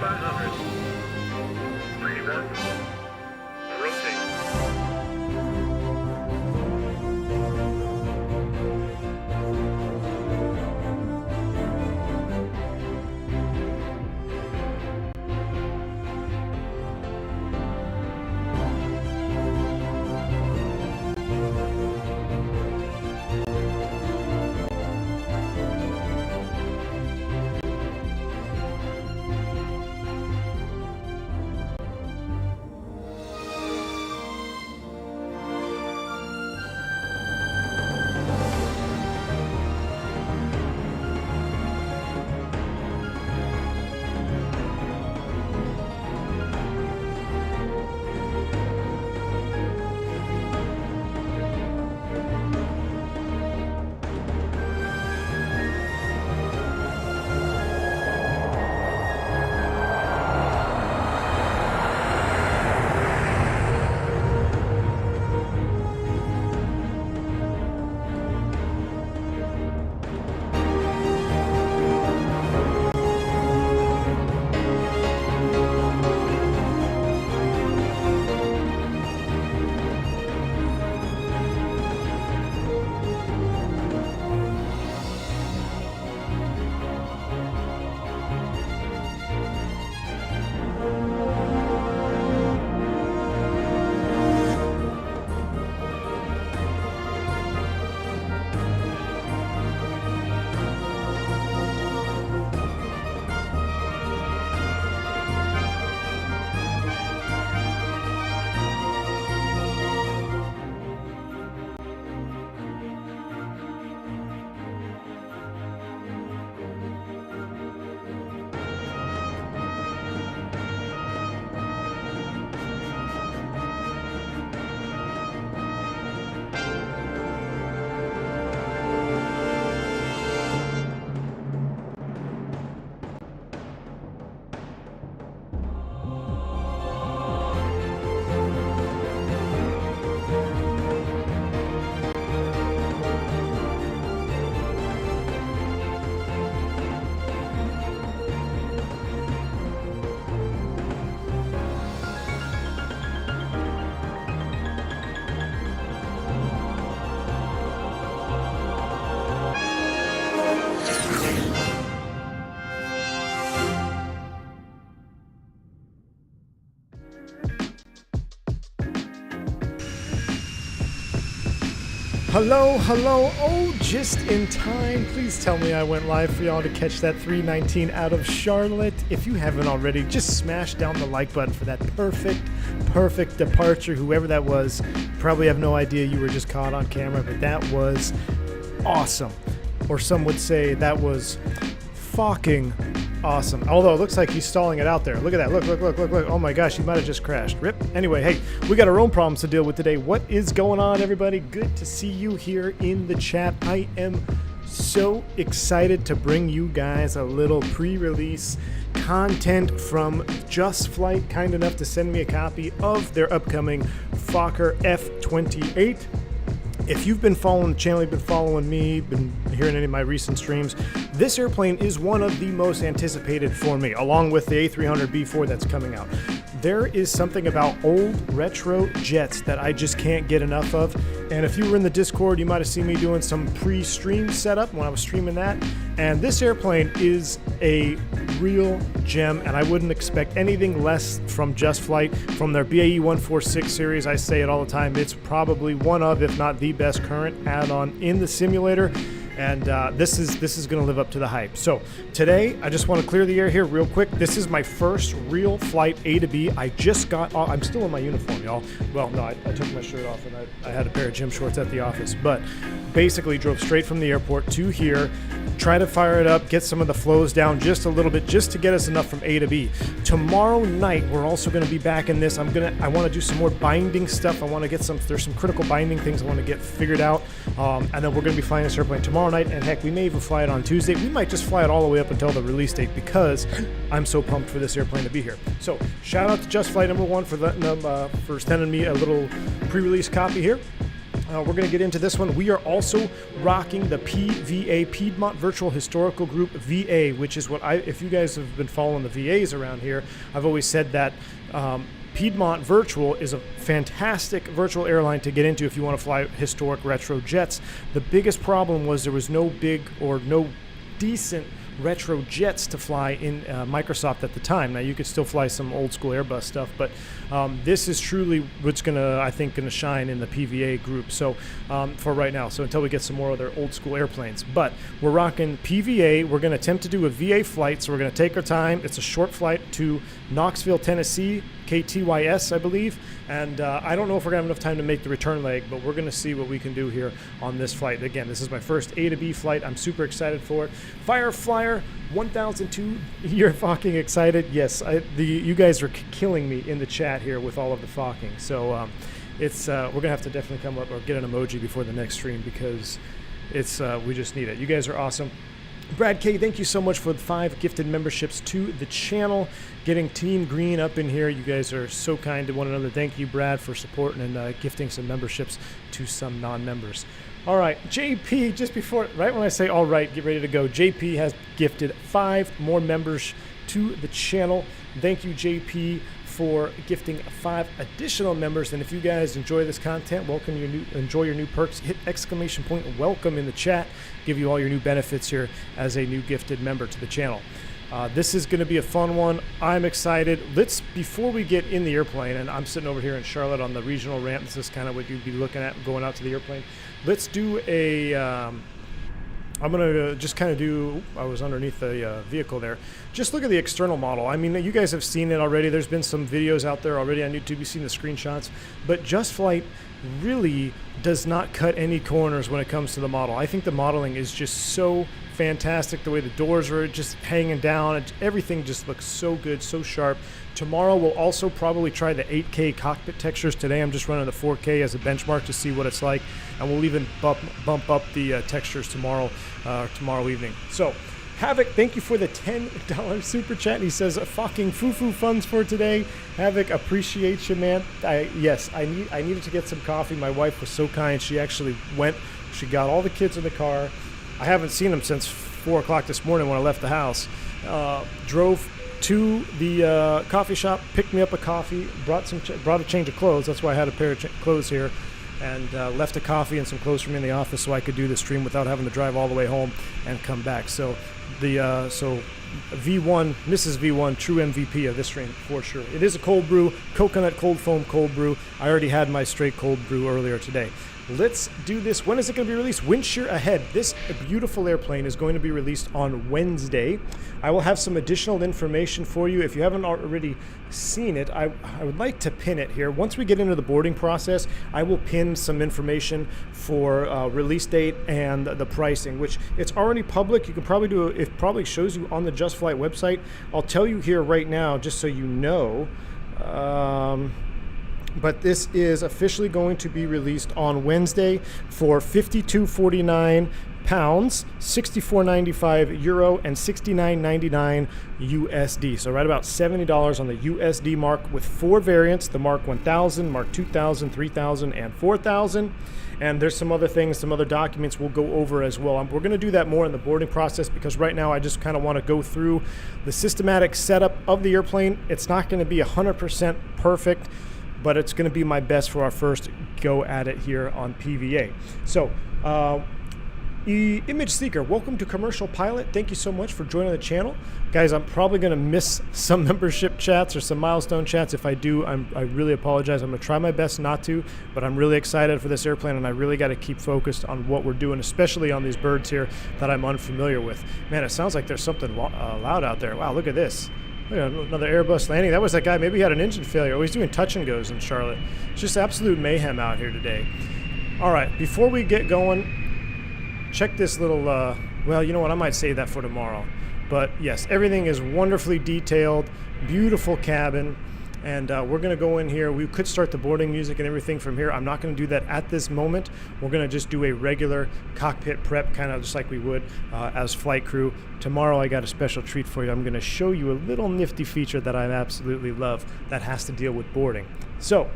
500. 31. Rotate. Hello, oh, just in time. Please tell me I went live for y'all to catch that 319 out of Charlotte. If you haven't already, just smash down the like button for that perfect departure. Whoever that was, probably have no idea you were just caught on camera, but that was awesome. Or some would say that was fucking awesome. Although it looks like he's stalling it out there. Look at that. Look. Oh my gosh, he might have just crashed. Rip. Anyway, hey, we got our own problems to deal with today. What is going on, everybody? Good to see you here in the chat. I am so excited to bring you guys a little pre-release content from JustFlight, kind enough to send me a copy of their upcoming Fokker F28. If you've been following the channel, you've been following me, been hearing any of my recent streams, this airplane is one of the most anticipated for me, along with the A300B4 that's coming out. There is something about old retro jets that I just can't get enough of. And if you were in the Discord, you might have seen me doing some pre-stream setup when I was streaming that. And this airplane is a real gem, and I wouldn't expect anything less from JustFlight. From their BAE 146 series, I say it all the time, it's probably one of, if not the best current add-on in the simulator. And this is going to live up to the hype. So today, I just want to clear the air here real quick. This is my first real flight A to B. I just got off. I'm still in my uniform, y'all. Well, no, I took my shirt off and I had a pair of gym shorts at the office. But basically drove straight from the airport to here, try to fire it up, get some of the flows down just a little bit, just to get us enough from A to B. Tomorrow night, we're also going to be back in this. I want to do some more binding stuff. I want to get there's some critical binding things I want to get figured out. And then we're going to be flying this airplane tomorrow night, and heck, we may even fly it on Tuesday. We might just fly it all the way up until the release date because I'm so pumped for this airplane to be here. So shout out to JustFlight #1 for sending me a little pre-release copy here. We're going to get into this one. We are also rocking the PVA, Piedmont Virtual Historical Group VA, which is what if you guys have been following the VAs around here, I've always said that Piedmont Virtual is a fantastic virtual airline to get into if you want to fly historic retro jets. The biggest problem was there was no big or no decent retro jets to fly in Microsoft at the time. Now you could still fly some old school Airbus stuff, but this is truly what's I think gonna shine in the PVA group. So for right now, so until we get some more other old school airplanes, but we're rocking PVA. We're gonna attempt to do a VA flight, so we're gonna take our time. It's a short flight to Knoxville, Tennessee, KTYS, I believe, and I don't know if we're gonna have enough time to make the return leg, but we're gonna see what we can do here on this flight. Again, this is my first A to B flight. I'm super excited for it. Fire Flyer 1002, you're fucking excited. Yes, you guys are killing me in the chat here with all of the focking. So it's we're gonna have to definitely come up or get an emoji before the next stream because it's we just need it. You guys are awesome. Brad K, thank you so much for the 5 gifted memberships to the channel. Getting Team Green up in here. You guys are so kind to one another. Thank you, Brad, for supporting and gifting some memberships to some non-members. All right, JP, just before, right when I say all right, get ready to go. JP has gifted 5 more members to the channel. Thank you, JP, for gifting 5 additional members. And if you guys enjoy this content, enjoy your new perks, hit exclamation point welcome in the chat, give you all your new benefits here as a new gifted member to the channel. This is going to be a fun one. I'm excited. Before we get in the airplane, and I'm sitting over here in Charlotte on the regional ramp, this is kind of what you'd be looking at going out to the airplane. Let's do I'm going to just kind of I was underneath the vehicle there. Just look at the external model. I mean, you guys have seen it already. There's been some videos out there already on YouTube. You've seen the screenshots. But JustFlight really does not cut any corners when it comes to the model. I think the modeling is just so fantastic. The way the doors are just hanging down. Everything just looks so good, so sharp. Tomorrow we'll also probably try the 8K cockpit textures. Today I'm just running the 4K as a benchmark to see what it's like, and we'll even bump up the textures tomorrow evening. So Havoc, thank you for the $10 super chat. And he says fucking foo-foo funds for today. Havoc, appreciate you, man. I needed to get some coffee. My wife was so kind. She actually went. She got all the kids in the car. I haven't seen them since 4 o'clock this morning when I left the house. Drove to the coffee shop, picked me up a coffee, brought a change of clothes. That's why I had a pair of clothes here, and left a coffee and some clothes for me in the office so I could do the stream without having to drive all the way home and come back. So so V1, Mrs. V1, true MVP of this stream for sure. It is a cold brew, coconut cold foam cold brew. I already had my straight cold brew earlier today. Let's do this. When is it going to be released? Wind shear ahead. This beautiful airplane is going to be released on Wednesday. I will have some additional information for you. If you haven't already seen it, I would like to pin it here. Once we get into the boarding process, I will pin some information for release date and the pricing, which it's already public. You can probably do it. It probably shows you on the JustFlight website. I'll tell you here right now, just so you know. But this is officially going to be released on Wednesday for £52.49, €64.95 Euro, and $69.99 USD. So right about $70 on the USD mark with 4 variants: the Mark 1000, Mark 2000, 3000, and 4000. And there's some other things, some other documents we'll go over as well. We're going to do that more in the boarding process because right now I just kind of want to go through the systematic setup of the airplane. It's not going to be 100% perfect, but it's going to be my best for our first go at it here on PVA. So, Image Seeker, welcome to Commercial Pilot. Thank you so much for joining the channel. Guys, I'm probably going to miss some membership chats or some milestone chats. If I do, I really apologize. I'm going to try my best not to, but I'm really excited for this airplane, and I really got to keep focused on what we're doing, especially on these birds here that I'm unfamiliar with. Man, it sounds like there's something loud out there. Wow, look at this. Another Airbus landing. That was that guy. Maybe he had an engine failure. Oh, he's doing touch and goes in Charlotte. It's just absolute mayhem out here today. All right, before we get going, check this little, well, you know what? I might save that for tomorrow. But yes, everything is wonderfully detailed, beautiful cabin. And we're going to go in here. We could start the boarding music and everything from here. I'm not going to do that at this moment. We're going to just do a regular cockpit prep, kind of just like we would as flight crew. Tomorrow I got a special treat for you. I'm going to show you a little nifty feature that I absolutely love that has to deal with boarding. So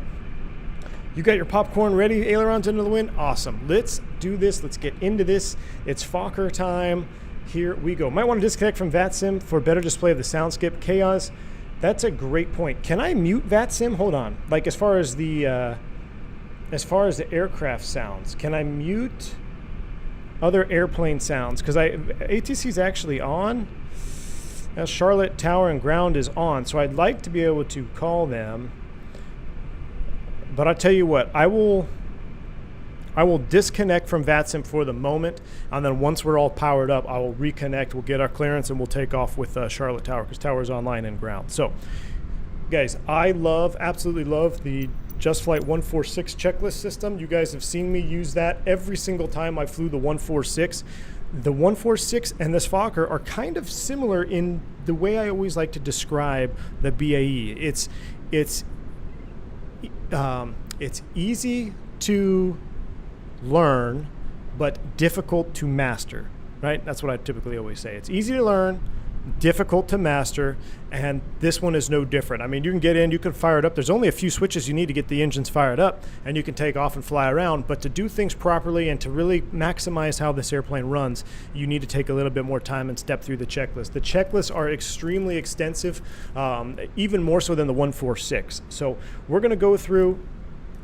You got your popcorn ready, ailerons into the wind? Awesome. Let's do this. Let's get into this. It's Fokker time. Here we go. Might want to disconnect from VATSIM for better display of the sound skip. Chaos, that's a great point. Can I mute VATSIM? Hold on. Like as far as the aircraft sounds, can I mute other airplane sounds? Because ATC is actually on. Now Charlotte Tower and ground is on, so I'd like to be able to call them. But I'll tell you what, I will disconnect from VATSIM for the moment, and then once we're all powered up, I will reconnect. We'll get our clearance, and we'll take off with Charlotte Tower, because Tower is online and ground. So, guys, I absolutely love the JustFlight 146 checklist system. You guys have seen me use that every single time I flew the 146. The 146 and this Fokker are kind of similar in the way I always like to describe the BAE. It's easy to learn, but difficult to master, right? That's what I typically always say. It's easy to learn, difficult to master, and this one is no different. I mean, you can get in, you can fire it up. There's only a few switches you need to get the engines fired up, and you can take off and fly around. But to do things properly and to really maximize how this airplane runs, you need to take a little bit more time and step through the checklist. The checklists are extremely extensive, even more so than the 146. So we're going to go through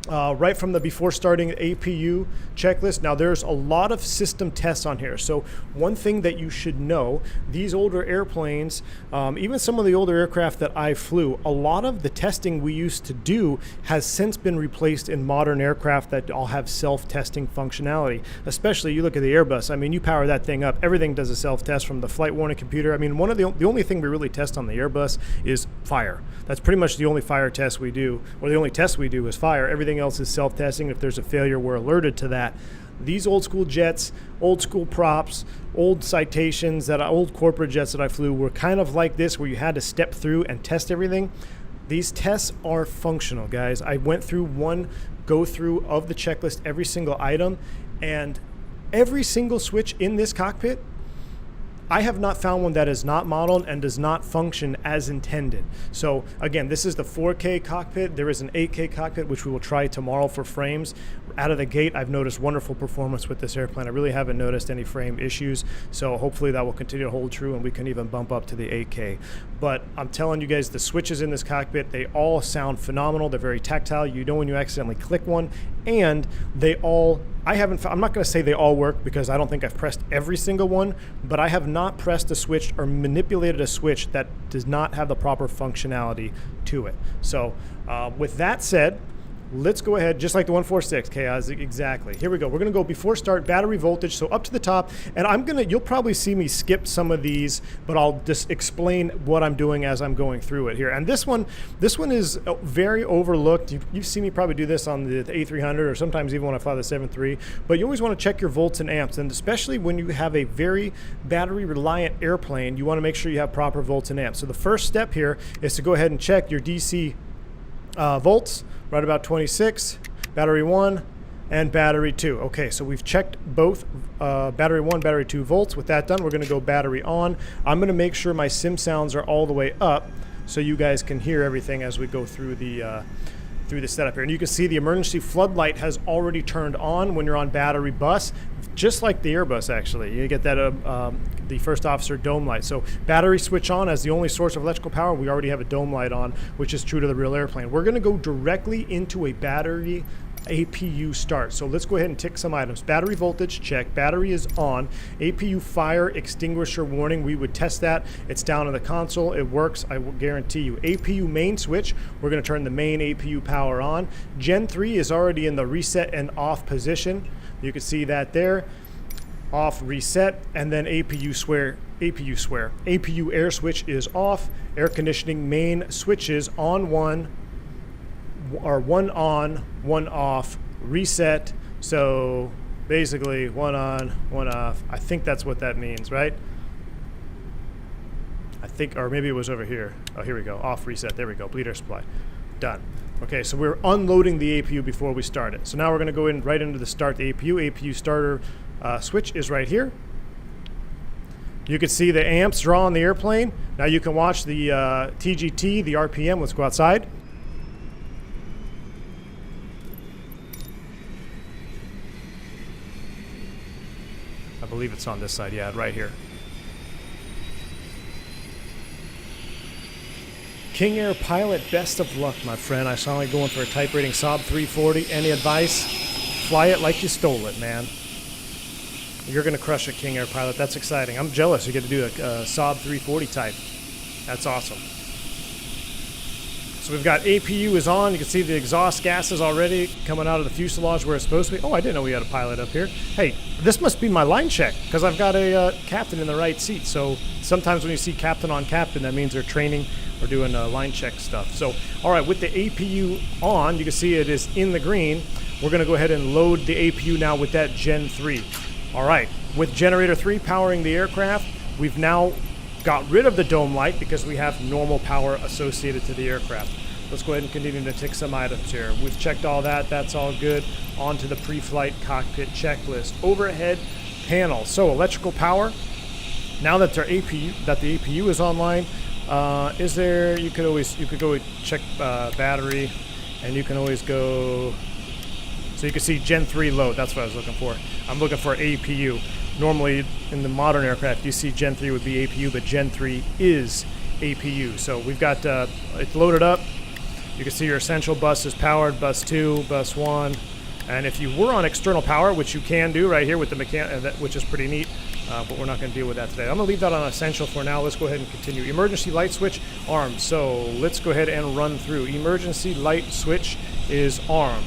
right from the before starting APU checklist. Now there's a lot of system tests on here. So one thing that you should know, these older airplanes, even some of the older aircraft that I flew, a lot of the testing we used to do has since been replaced in modern aircraft that all have self-testing functionality. Especially you look at the Airbus, I mean, you power that thing up, everything does a self-test from the flight warning computer. I mean, the only thing we really test on the Airbus is fire. That's pretty much the only fire test we do, or the only test we do is fire. Everything else is self-testing. If there's a failure, we're alerted to that. These old school jets, old school props, old citations, old corporate jets that I flew were kind of like this, where you had to step through and test everything. These tests are functional, guys. I went through one go through of the checklist, every single item, and every single switch in this cockpit, I have not found one that is not modeled and does not function as intended. So again, this is the 4K cockpit. There is an 8K cockpit, which we will try tomorrow for frames. Out of the gate, I've noticed wonderful performance with this airplane. I really haven't noticed any frame issues. So hopefully that will continue to hold true and we can even bump up to the 8K. But I'm telling you guys, the switches in this cockpit, they all sound phenomenal. They're very tactile. You know when you accidentally click one, and they all, I'm not going to say they all work because I don't think I've pressed every single one, but I have not pressed a switch or manipulated a switch that does not have the proper functionality to it. So with that said, let's go ahead, just like the 146, Chaos, exactly. Here we go. We're going to go before start, battery voltage, so up to the top. And you'll probably see me skip some of these, but I'll just explain what I'm doing as I'm going through it here. And this one is very overlooked. You've seen me probably do this on the A300 or sometimes even when I fly the 7.3. But you always want to check your volts and amps. And especially when you have a very battery reliant airplane, you want to make sure you have proper volts and amps. So the first step here is to go ahead and check your DC volts, right about 26, battery 1, and battery 2. Okay, so we've checked both battery 1, battery 2 volts. With that done, we're going to go battery on. I'm going to make sure my sim sounds are all the way up so you guys can hear everything as we go through the setup here. And you can see the emergency floodlight has already turned on when you're on battery bus, just like the Airbus actually. You get that the first officer dome light. So battery switch on as the only source of electrical power. We already have a dome light on, which is true to the real airplane. We're going to go directly into a battery APU start. So let's go ahead and tick some items. Battery voltage, check. Battery is on. APU fire extinguisher warning. We would test that. It's down in the console. It works, I will guarantee you. APU main switch. We're going to turn the main APU power on. Gen 3 is already in the reset and off position. You can see that there. Off, reset, and then APU swear. APU air switch is off. Air conditioning main switches on one on, one off, reset. So basically one on, one off. I think that's what that means, right? I think, or maybe it was over here. Oh, here we go. Off, reset. There we go. Bleed air supply. Done. Okay, so we're unloading the APU before we start it. So now we're going to go in right into the start the APU. APU starter switch is right here. You can see the amps draw on the airplane. Now you can watch the TGT, the RPM. Let's go outside. believe it's on this side. Yeah, right here. King Air pilot, best of luck, my friend. I saw you going for a type rating Saab 340. Any advice? Fly it like you stole it, man. You're going to crush it, King Air pilot. That's exciting. I'm jealous you get to do a Saab 340 type. That's awesome. So we've got APU is on. You can see the exhaust gases already coming out of the fuselage where it's supposed to be. Oh, I didn't know we had a pilot up here. Hey, this must be my line check because I've got a captain in the right seat. So sometimes when you see captain on captain, that means they're training or doing line check stuff. So, all right, with the APU on, you can see it is in the green. We're going to go ahead and load the APU now with that Gen 3. All right, with Generator 3 powering the aircraft, we've now got rid of the dome light because we have normal power associated to the aircraft. Let's go ahead and continue to tick some items here. We've checked all that. That's all good. On to the pre-flight cockpit checklist. Overhead panel. So electrical power. Now that the APU is online, you could go check battery, and you can always go. So you can see Gen 3 load. That's what I was looking for. I'm looking for APU. Normally in the modern aircraft, you see Gen 3 would be APU, but Gen 3 is APU. So we've got it loaded up. You can see your essential bus is powered, bus 2, bus 1. And if you were on external power, which you can do right here with the which is pretty neat, but we're not going to deal with that today. I'm going to leave that on essential for now. Let's go ahead and continue. Emergency light switch armed. So let's go ahead and run through. Emergency light switch is armed.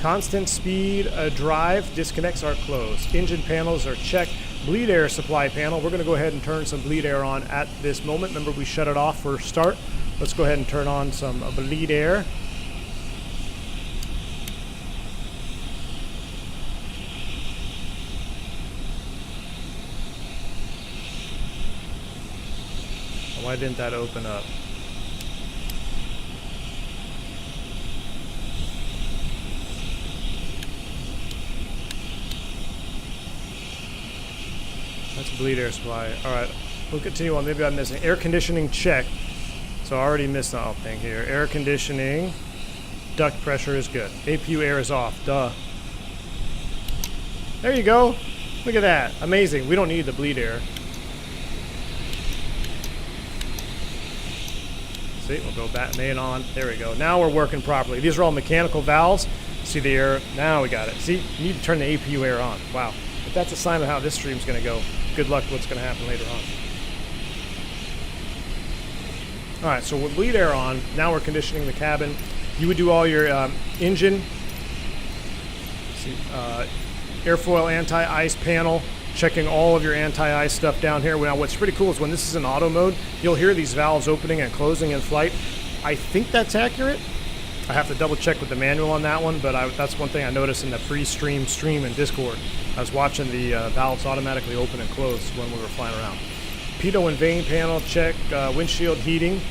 Constant speed drive disconnects are closed. Engine panels are checked. Bleed air supply panel. We're going to go ahead and turn some bleed air on at this moment. Remember, we shut it off for start. Let's go ahead and turn on some bleed air. Why didn't that open up? That's bleed air supply. All right, we'll continue on. Maybe I'm missing air conditioning check. So I already missed the thing here. Air conditioning, duct pressure is good. APU air is off. Duh. There you go. Look at that. Amazing. We don't need the bleed air. See, we'll go back main on. There we go. Now we're working properly. These are all mechanical valves. See the air. Now we got it. See, you need to turn the APU air on. Wow. But that's a sign of how this stream's going to go. Good luck what's going to happen later on. All right, so with bleed air on, now we're conditioning the cabin. You would do all your engine, airfoil anti-ice panel, checking all of your anti-ice stuff down here. Now, what's pretty cool is when this is in auto mode, you'll hear these valves opening and closing in flight. I think that's accurate. I have to double check with the manual on that one, but that's one thing I noticed in the pre-stream stream in Discord. I was watching the valves automatically open and close when we were flying around. Pitot and vane panel check, windshield heating.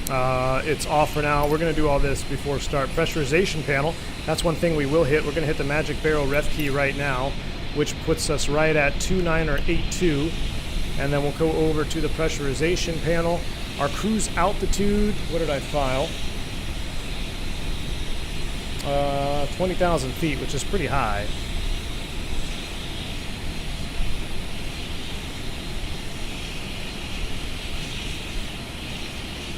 It's off for now. We're going to do all this before start. Pressurization panel, that's one thing we will hit. We're going to hit the magic barrel ref key right now, which puts us right at 29 or 82. And then we'll go over to the pressurization panel. Our cruise altitude, what did I file? 20,000 feet, which is pretty high.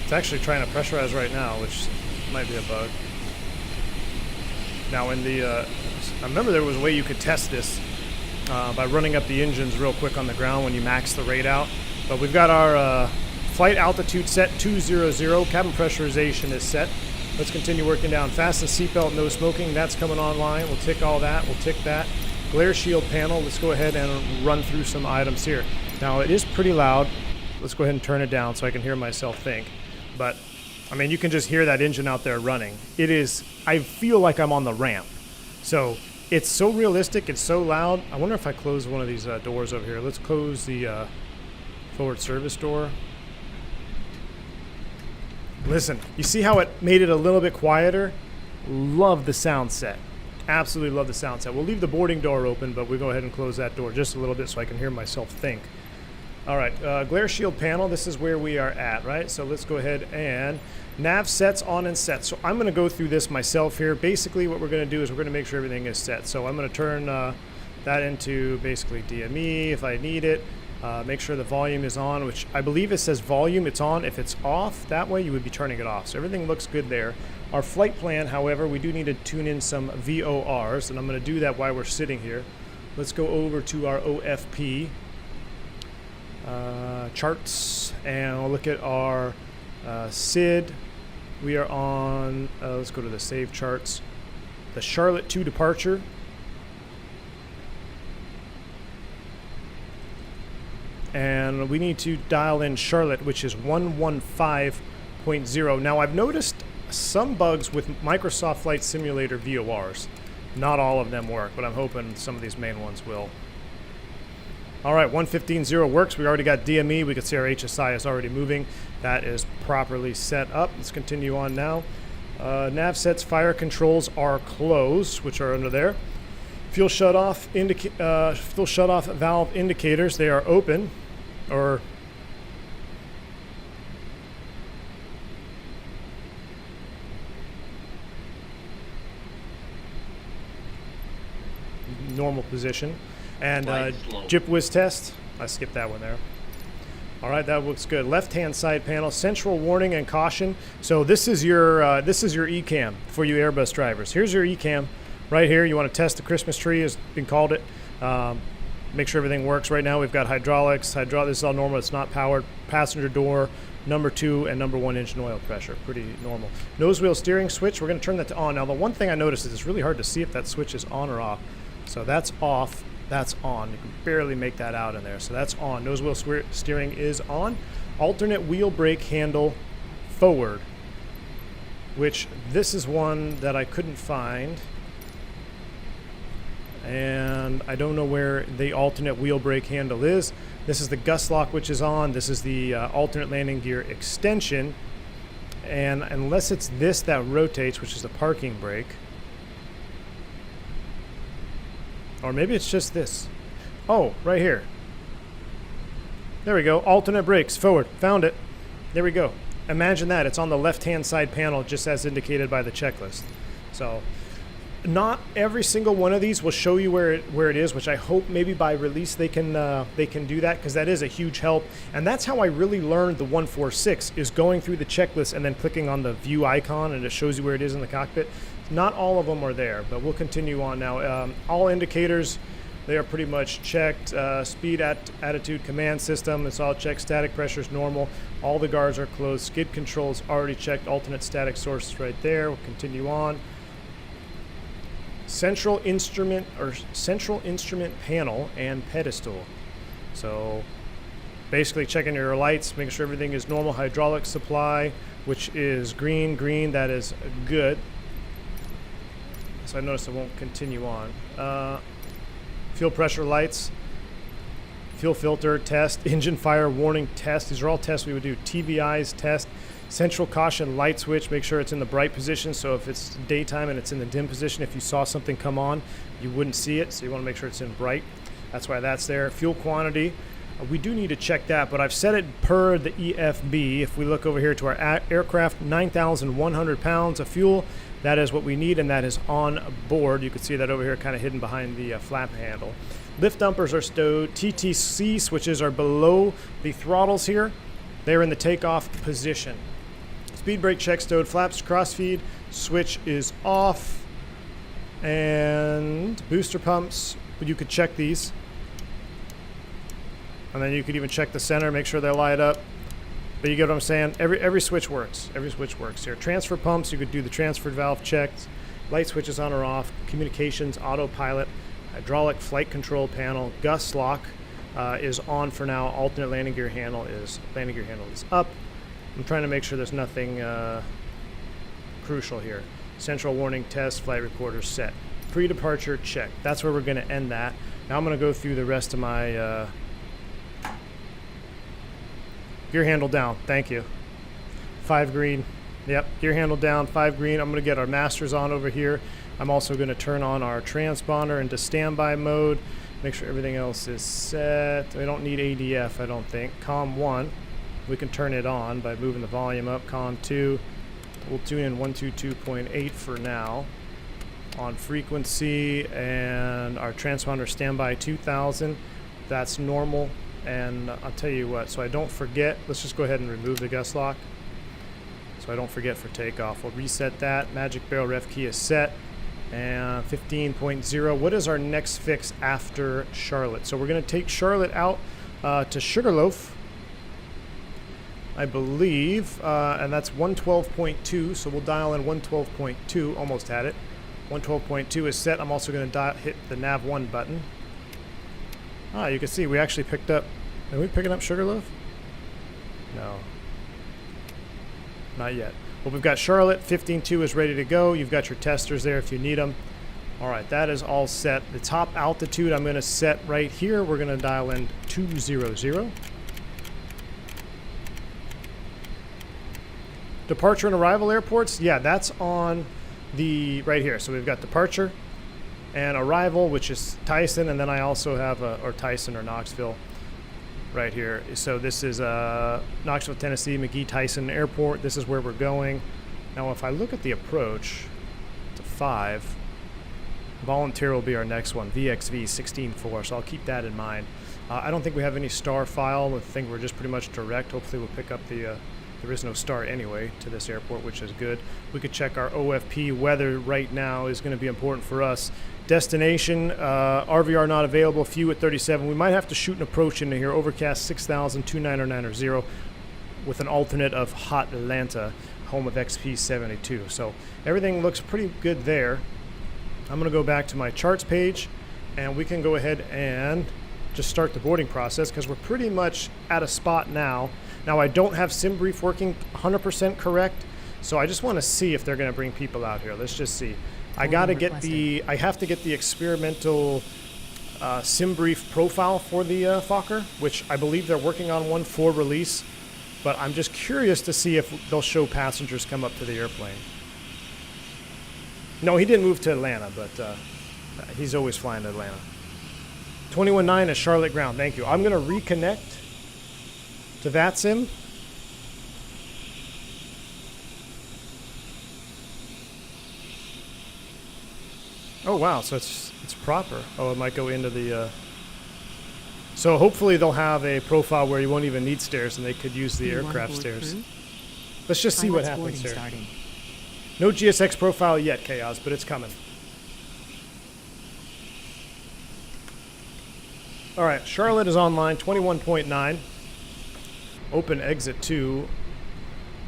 It's actually trying to pressurize right now, which might be a bug. Now, I remember there was a way you could test this by running up the engines real quick on the ground when you max the rate out. But we've got our flight altitude set 200. Cabin pressurization is set. Let's continue working down. Fasten seatbelt, no smoking. That's coming online. We'll tick all that. We'll tick that. Glare shield panel. Let's go ahead and run through some items here. Now, it is pretty loud. Let's go ahead and turn it down so I can hear myself think. But, I mean, you can just hear that engine out there running. It is, I feel like I'm on the ramp. So, it's so realistic. It's so loud. I wonder if I close one of these doors over here. Let's close the forward service door. Listen, you see how it made it a little bit quieter? Love the sound set. Absolutely love the sound set. We'll leave the boarding door open, but we'll go ahead and close that door just a little bit so I can hear myself think. All right, glare shield panel, this is where we are at, right? So let's go ahead and nav sets on and set. So I'm going to go through this myself here. Basically what we're going to do is we're going to make sure everything is set. So I'm going to turn that into basically DME if I need it. Make sure the volume is on, which I believe it says volume, it's on. If it's off, that way you would be turning it off. So everything looks good there. Our flight plan, however, we do need to tune in some VORs, and I'm going to do that while we're sitting here. Let's go over to our OFP charts, and we'll look at our SID. We are on, let's go to the save charts. The Charlotte 2 departure. And we need to dial in Charlotte, which is 115.0. Now, I've noticed some bugs with Microsoft Flight Simulator VORs. Not all of them work, but I'm hoping some of these main ones will. All right, 115.0 works. We already got DME. We can see our HSI is already moving. That is properly set up. Let's continue on now. Nav sets, fire controls are closed, which are under there. Fuel shutoff valve indicators, they are open, or normal position. And jip whiz test, I skipped that one there. All right, that looks good. Left-hand side panel, central warning and caution. So this is your ECAM for you Airbus drivers. Here's your ECAM right here. You want to test the Christmas tree, has been called it. Make sure everything works. Right now we've got hydraulics. This is all normal. It's not powered. Passenger door, number 2 and number 1 engine oil pressure. Pretty normal. Nose wheel steering switch. We're going to turn that to on. Now the one thing I noticed is it's really hard to see if that switch is on or off. So that's off. That's on. You can barely make that out in there. So that's on. Nose wheel steering is on. Alternate wheel brake handle forward, which this is one that I couldn't find. And I don't know where the alternate wheel brake handle is. This is the gust lock, which is on. This is the alternate landing gear extension. And unless it's this that rotates, which is the parking brake, or maybe it's just this. Oh, right here. There we go. Alternate brakes, forward. Found it. There we go. Imagine that. It's on the left-hand side panel, just as indicated by the checklist. So, not every single one of these will show you where it is, which I hope maybe by release they can do that, because that is a huge help. And that's how I really learned the 146, is going through the checklist and then clicking on the view icon, and it shows you where it is in the cockpit. Not all of them are there, but we'll continue on now. All indicators, they are pretty much checked. Speed, attitude, command system, it's all checked. Static pressure is normal. All the guards are closed. Skid controls already checked. Alternate static sources right there. We'll continue on. Central instrument panel and pedestal. So basically checking your lights, making sure everything is normal. Hydraulic supply, which is green, that is good. So I noticed it won't continue on. Fuel pressure lights, fuel filter test, engine fire warning test. These are all tests we would do. TVIs test, central caution light switch, make sure it's in the bright position. So if it's daytime and it's in the dim position, if you saw something come on, you wouldn't see it. So you want to make sure it's in bright. That's why that's there. Fuel quantity. We do need to check that, but I've set it per the EFB. If we look over here to our aircraft, 9,100 pounds of fuel. That is what we need, and that is on board. You can see that over here kind of hidden behind the flap handle. Lift dumpers are stowed. TTC switches are below the throttles here. They're in the takeoff position. Speed brake check stowed. Flaps crossfeed. Switch is off. And booster pumps, you could check these. And then you could even check the center, make sure they light up. But you get what I'm saying? Every switch works. Every switch works here. Transfer pumps, you could do the transfer valve checks. Light switches on or off. Communications, autopilot, hydraulic flight control panel, gust lock is on for now. Alternate landing gear handle is up. I'm trying to make sure there's nothing crucial here. Central warning test, flight recorder set. Pre-departure check. That's where we're going to end that. Now I'm going to go through the rest of my gear handle down. Thank you. 5 green. Yep, gear handle down, 5 green. I'm going to get our masters on over here. I'm also going to turn on our transponder into standby mode. Make sure everything else is set. We don't need ADF, I don't think. COM 1, we can turn it on by moving the volume up. COM 2, we'll tune in 122.8 for now. on frequency, and our transponder standby 2000. That's normal. And I'll tell you what, so I don't forget, let's just go ahead and remove the gust lock so I don't forget for takeoff. We'll reset that. Magic barrel ref key is set. And 15.0. What is our next fix after Charlotte? So we're going to take Charlotte out to Sugarloaf, I believe, and that's 112.2. So we'll dial in 112.2. Almost had it. 112.2 is set. I'm also going to hit the nav 1 button. You can see we actually picked up. Are we picking up Sugarloaf? No. Not yet. Well, we've got Charlotte. 15.2 is ready to go. You've got your testers there if you need them. All right, that is all set. The top altitude I'm going to set right here. We're going to dial in 200. Departure and arrival airports. Yeah, that's on the right here. So we've got departure and arrival, which is Tyson, and then I also have or Tyson or Knoxville right here. So this is Knoxville, Tennessee, McGee-Tyson Airport. This is where we're going. Now, if I look at the approach to 5, Volunteer will be our next one, VXV 16.4, so I'll keep that in mind. I don't think we have any star file. I think we're just pretty much direct. Hopefully we'll pick up the, there is no star anyway to this airport, which is good. We could check our OFP. Weather right now is going to be important for us. Destination, RVR not available, few at 37. We might have to shoot an approach into here. Overcast 6,000, 299 with an alternate of Hot Atlanta, home of XP72. So everything looks pretty good there. I'm going to go back to my charts page, and we can go ahead and just start the boarding process because we're pretty much at a spot now. Now, I don't have SimBrief working 100% correct, so I just want to see if they're going to bring people out here. Let's just see. I have to get the experimental SimBrief profile for the Fokker, which I believe they're working on one for release, but I'm just curious to see if they'll show passengers come up to the airplane. No, he didn't move to Atlanta, but he's always flying to Atlanta. 21.9 is Charlotte ground. Thank you. I'm going to reconnect to VATSIM. Oh wow, so it's proper. Oh, it might go into the. So hopefully they'll have a profile where you won't even need stairs, and they could use the aircraft stairs. Let's just see what happens here. Starting. No GSX profile yet, Chaos, but it's coming. All right, Charlotte is online, 21.9. Open exit 2. You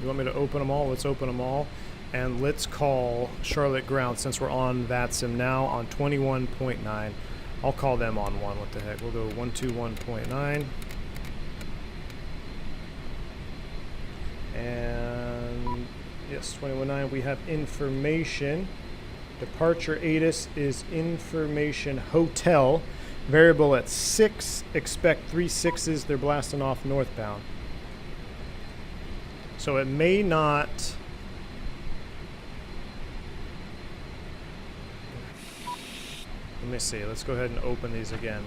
want me to open them all? Let's open them all. And let's call Charlotte ground since we're on VATSIM now on 21.9. I'll call them on 1. What the heck? We'll go 121.9. And yes, 21.9. We have information. Departure ATIS is information hotel. Variable at 6. Expect 3 6s. They're blasting off northbound. So it may not. Let me see. Let's go ahead and open these again.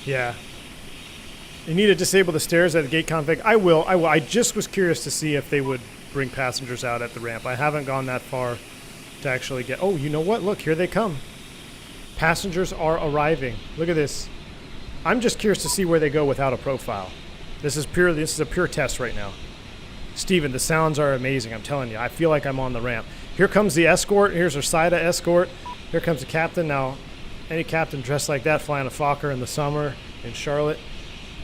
Yeah. You need to disable the stairs at the gate config. I will. I just was curious to see if they would bring passengers out at the ramp. I haven't gone that far to actually get. Oh, you know what? Look, here they come. Passengers are arriving. Look at this. I'm just curious to see where they go without a profile. This is a pure test right now. Steven, the sounds are amazing. I'm telling you. I feel like I'm on the ramp. Here comes the escort. Here's our SIDA escort. Here comes the captain. Now, any captain dressed like that flying a Fokker in the summer in Charlotte,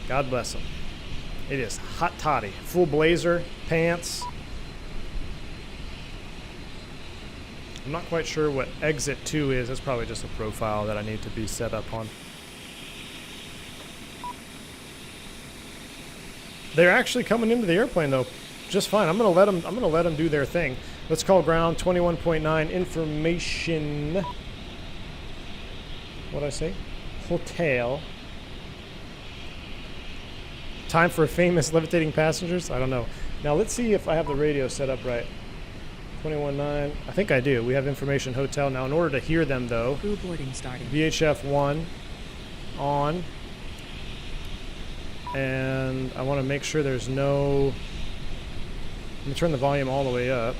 God bless him. It is hot toddy. Full blazer, pants. I'm not quite sure what exit 2 is. That's probably just a profile that I need to be set up on. They're actually coming into the airplane though, just fine. I'm gonna let them do their thing. Let's call ground 21.9 information. What'd I say? Hotel. Time for famous levitating passengers? I don't know. Now let's see if I have the radio set up right. 21.9. I think I do. We have information hotel. Now in order to hear them though, crew boarding starting. VHF 1 on. and I want to make sure there's no... Let me turn the volume all the way up.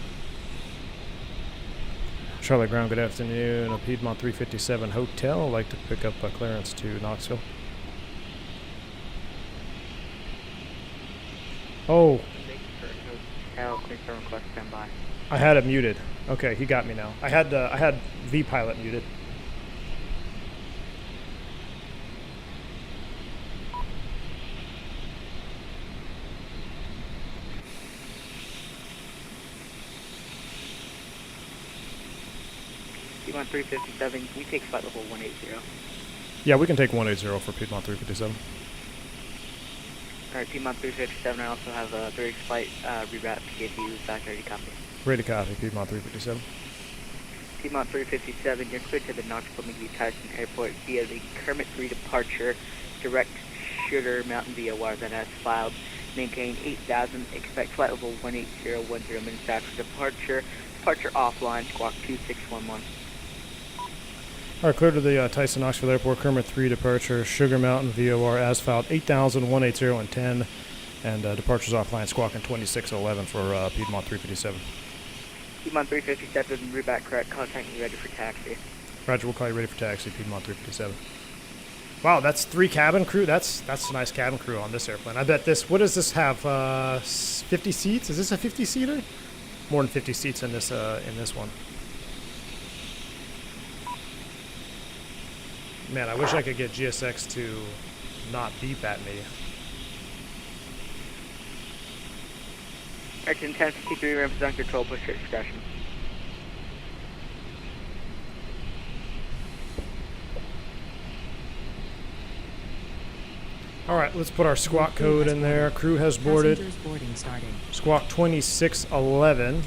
Charlotte Ground, good afternoon. A Piedmont 357 Hotel. I'd like to pick up a clearance to Knoxville. Oh. I had it muted. Okay, he got me now. I had V-Pilot muted. Piedmont 357, we take flight level 180. Yeah, we can take 180 for Piedmont 357. Alright, Piedmont 357, I also have a very flight reroute to give you back ready copy. Ready to copy, Piedmont 357. Piedmont 357, you're cleared to the Knoxville McGee-Tyson Airport via the Kermit 3 departure, direct Sugar Mountain VOR that has filed. Maintain 8,000, expect flight level 18010 minutes after departure. Departure offline, squawk 2611. All right, clear to the Tyson Knoxville Airport, Kermit 3 departure, Sugar Mountain VOR as filed, 8,000, 180 and 10, and departures offline, squawking 2611 for Piedmont 357. Piedmont 357, route back correct, contact me ready for taxi. Roger, we'll call you ready for taxi, Piedmont 357. Wow, that's 3 cabin crew? That's a nice cabin crew on this airplane. I bet this, what does this have, 50 seats? Is this a 50-seater? More than 50 seats in this one. Man, I wish I could get GSX to not beep at me. Action 1053, ramps on control, push your discretion. All right, let's put our squawk code in there. Crew has boarded. Boarding started. Squawk 2611.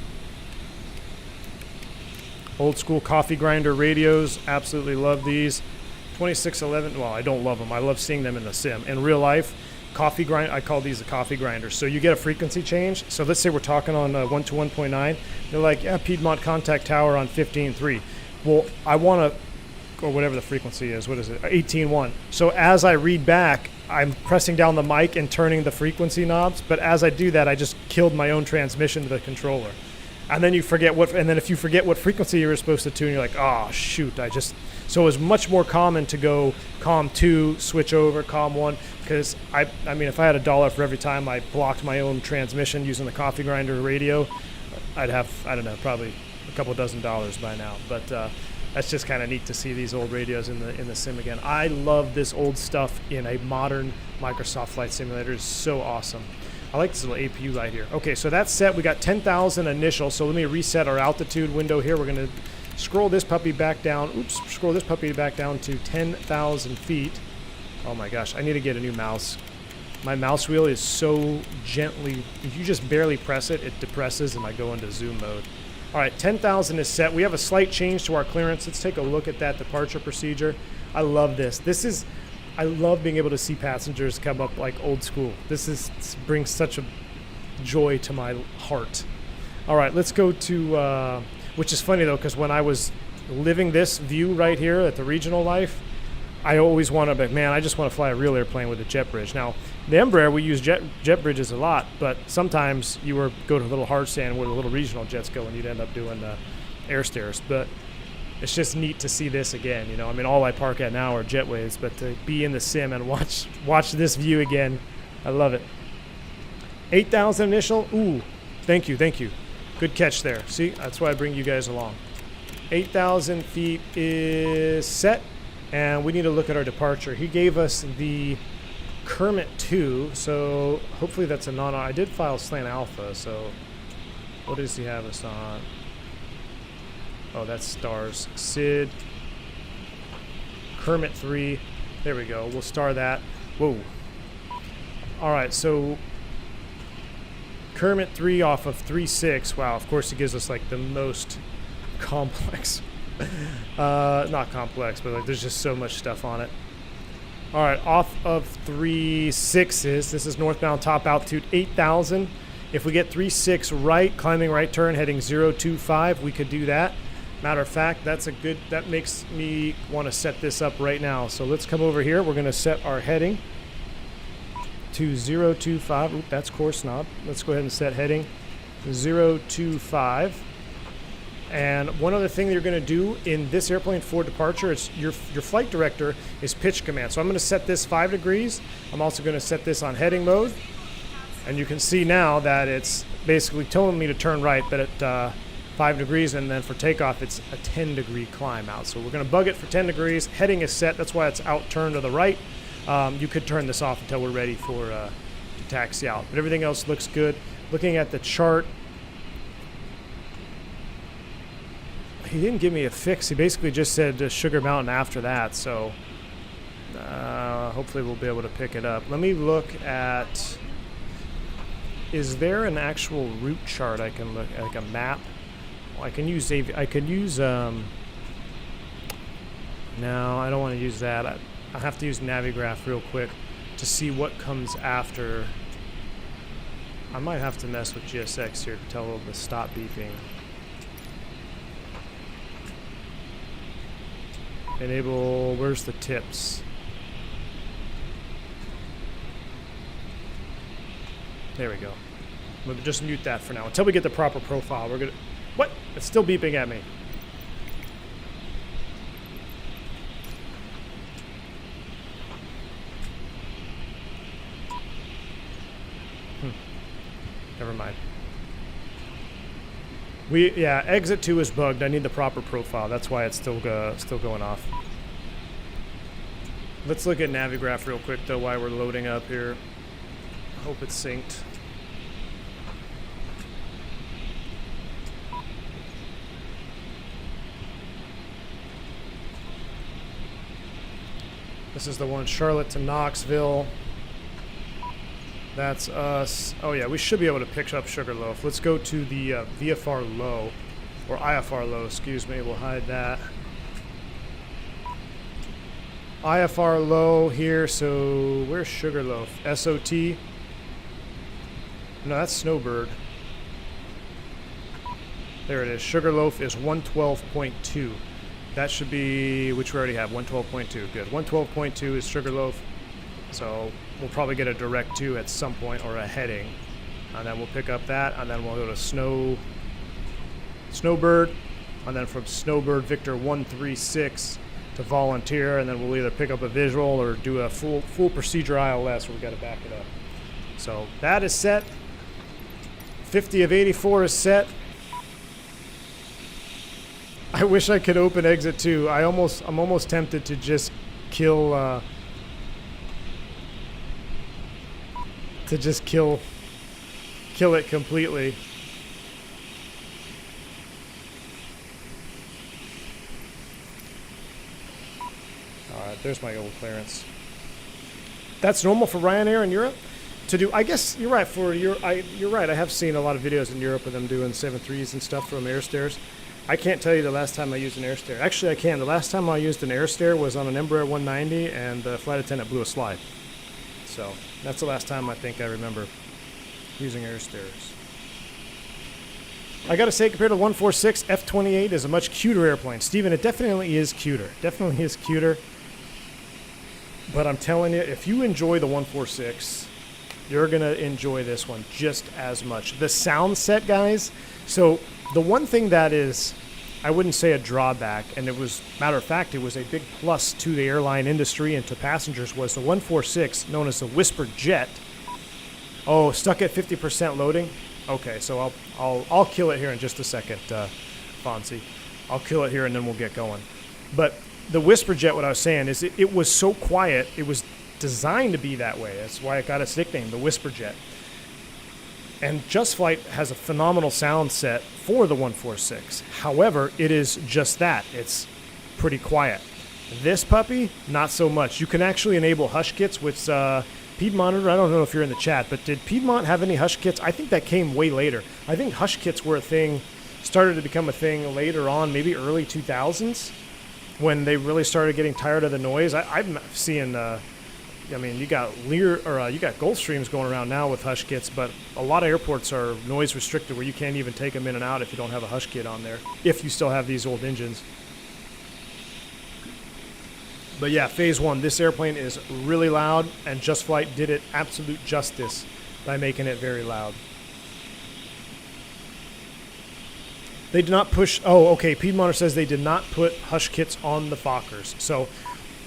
Old school coffee grinder radios. Absolutely love these. 2611, well, I don't love them. I love seeing them in the sim. In real life, coffee grind, I call these the coffee grinders. So you get a frequency change. So let's say we're talking on 1 to 1.9. They're like, yeah, Piedmont contact tower on 15.3. Well, I want to, or whatever the frequency is, what is it, 18.1. So as I read back, I'm pressing down the mic and turning the frequency knobs. But as I do that, I just killed my own transmission to the controller. And then you forget and then if you forget what frequency you were supposed to tune, you're like, oh, shoot, so it was much more common to go COM 2, switch over, COM 1, because I mean, if I had $1 for every time I blocked my own transmission using the coffee grinder radio, I'd have, I don't know, probably a couple dozen dollars by now. But that's just kind of neat to see these old radios in the sim again. I love this old stuff in a modern Microsoft Flight Simulator. It's so awesome. I like this little APU light here. Okay, so that's set. We got 10,000 initial, so let me reset our altitude window here. We're going to scroll this puppy back down. Oops, scroll this puppy back down to 10,000 feet. Oh my gosh, I need to get a new mouse. My mouse wheel is so gently, if you just barely press it, it depresses and I go into zoom mode. All right, 10,000 is set. We have a slight change to our clearance. Let's take a look at that departure procedure. I love this. I love being able to see passengers come up like old school. This brings such a joy to my heart. All right, let's go to, which is funny though, because when I was living this view right here at the regional life, I always want to, but man, I just want to fly a real airplane with a jet bridge. Now, the Embraer, we use jet bridges a lot, but sometimes you go to a little hard stand where the little regional jets go and you'd end up doing air stairs. But it's just neat to see this again, you know. I mean, all I park at now are jetways, but to be in the sim and watch this view again, I love it. 8,000 initial. Ooh, thank you. Good catch there. See, that's why I bring you guys along. 8,000 feet is set, and we need to look at our departure. He gave us the Kermit 2, so hopefully that's a I did file slant alpha, so what does he have us on? Oh, that's stars. Sid. Kermit 3. There we go. We'll star that. Whoa. All right, so Kermit 3 off of 3.6. Wow, of course it gives us like the most complex. Not complex, but like there's just so much stuff on it. All right, off of 3.6s. This is northbound top altitude 8,000. If we get 3.6 right, climbing right turn, heading 025, we could do that. Matter of fact, that makes me want to set this up right now. So let's come over here. We're going to set our heading to 025. Oop, that's course knob. Let's go ahead and set heading 025. And one other thing that you're going to do in this airplane for departure, it's your flight director is pitch command. So I'm going to set this 5 degrees. I'm also going to set this on heading mode. And you can see now that it's basically telling me to turn right, but at 5 degrees, and then for takeoff, it's a 10-degree climb out. So we're going to bug it for 10 degrees. Heading is set. That's why it's out turned to the right. You could turn this off until we're ready for to taxi out. But everything else looks good. Looking at the chart, he didn't give me a fix. He basically just said Sugar Mountain after that. So hopefully we'll be able to pick it up. Let me look at... Is there an actual route chart I can look at, like a map? Well, I can use no, I don't want to use that. I have to use Navigraph real quick to see what comes after. I might have to mess with GSX here to tell it to stop beeping. Enable, where's the tips? There we go. We'll just mute that for now. Until we get the proper profile, we're gonna... What? It's still beeping at me. Never mind. Yeah, exit 2 is bugged. I need the proper profile. That's why it's still going off. Let's look at Navigraph real quick, though, while we're loading up here. Hope it's synced. This is the one, Charlotte to Knoxville. That's us. Oh yeah, we should be able to pick up Sugarloaf. Let's go to the VFR low, or IFR low, excuse me. We'll hide that. IFR low here, so where's Sugarloaf? SOT. No, that's Snowbird. There it is. Sugarloaf is 112.2. That should be, which we already have, 112.2. Good. 112.2 is Sugarloaf. So we'll probably get a direct 2 at some point, or a heading. And then we'll pick up that, and then we'll go to Snowbird. And then from Snowbird, Victor 136 to Volunteer, and then we'll either pick up a visual or do a full procedure ILS where we got to back it up. So that is set. 50 of 84 is set. I wish I could open exit 2. I'm almost tempted to just kill kill it completely. All right, there's my old clearance. That's normal for Ryanair in Europe to do. I guess you're right. You're right. I have seen a lot of videos in Europe of them doing 7.3s and stuff from air stairs. I can't tell you the last time I used an air stair. Actually, I can. The last time I used an air stair was on an Embraer 190, and the flight attendant blew a slide. So that's the last time I think I remember using air stairs. I gotta say, compared to 146, F28 is a much cuter airplane. Steven, it definitely is cuter. Definitely is cuter. But I'm telling you, if you enjoy the 146, you're gonna enjoy this one just as much. The sound set, guys. So the one thing that is, I wouldn't say a drawback, and it was, matter of fact, it was a big plus to the airline industry and to passengers, was the 146, known as the Whisper Jet. Oh, stuck at 50% loading? Okay, so I'll kill it here in just a second, Fonzie. I'll kill it here and then we'll get going. But the Whisper Jet, what I was saying is it was so quiet, it was designed to be that way. That's why it got its nickname, the Whisper Jet. And JustFlight has a phenomenal sound set for the 146. However, it is just that. It's pretty quiet. This puppy, not so much. You can actually enable hush kits, which Piedmont, I don't know if you're in the chat, but did Piedmont have any hush kits? I think that came way later. I think hush kits were a thing, started to become a thing later on, maybe early 2000s, when they really started getting tired of the noise. I'm seeing... I mean, you got you got Gulfstreams going around now with hush kits, but a lot of airports are noise restricted where you can't even take them in and out if you don't have a hush kit on there, if you still have these old engines. But yeah, phase one, this airplane is really loud, and Just Flight did it absolute justice by making it very loud. They did not push, oh, okay, Piedmonter says they did not put hush kits on the Fokkers. So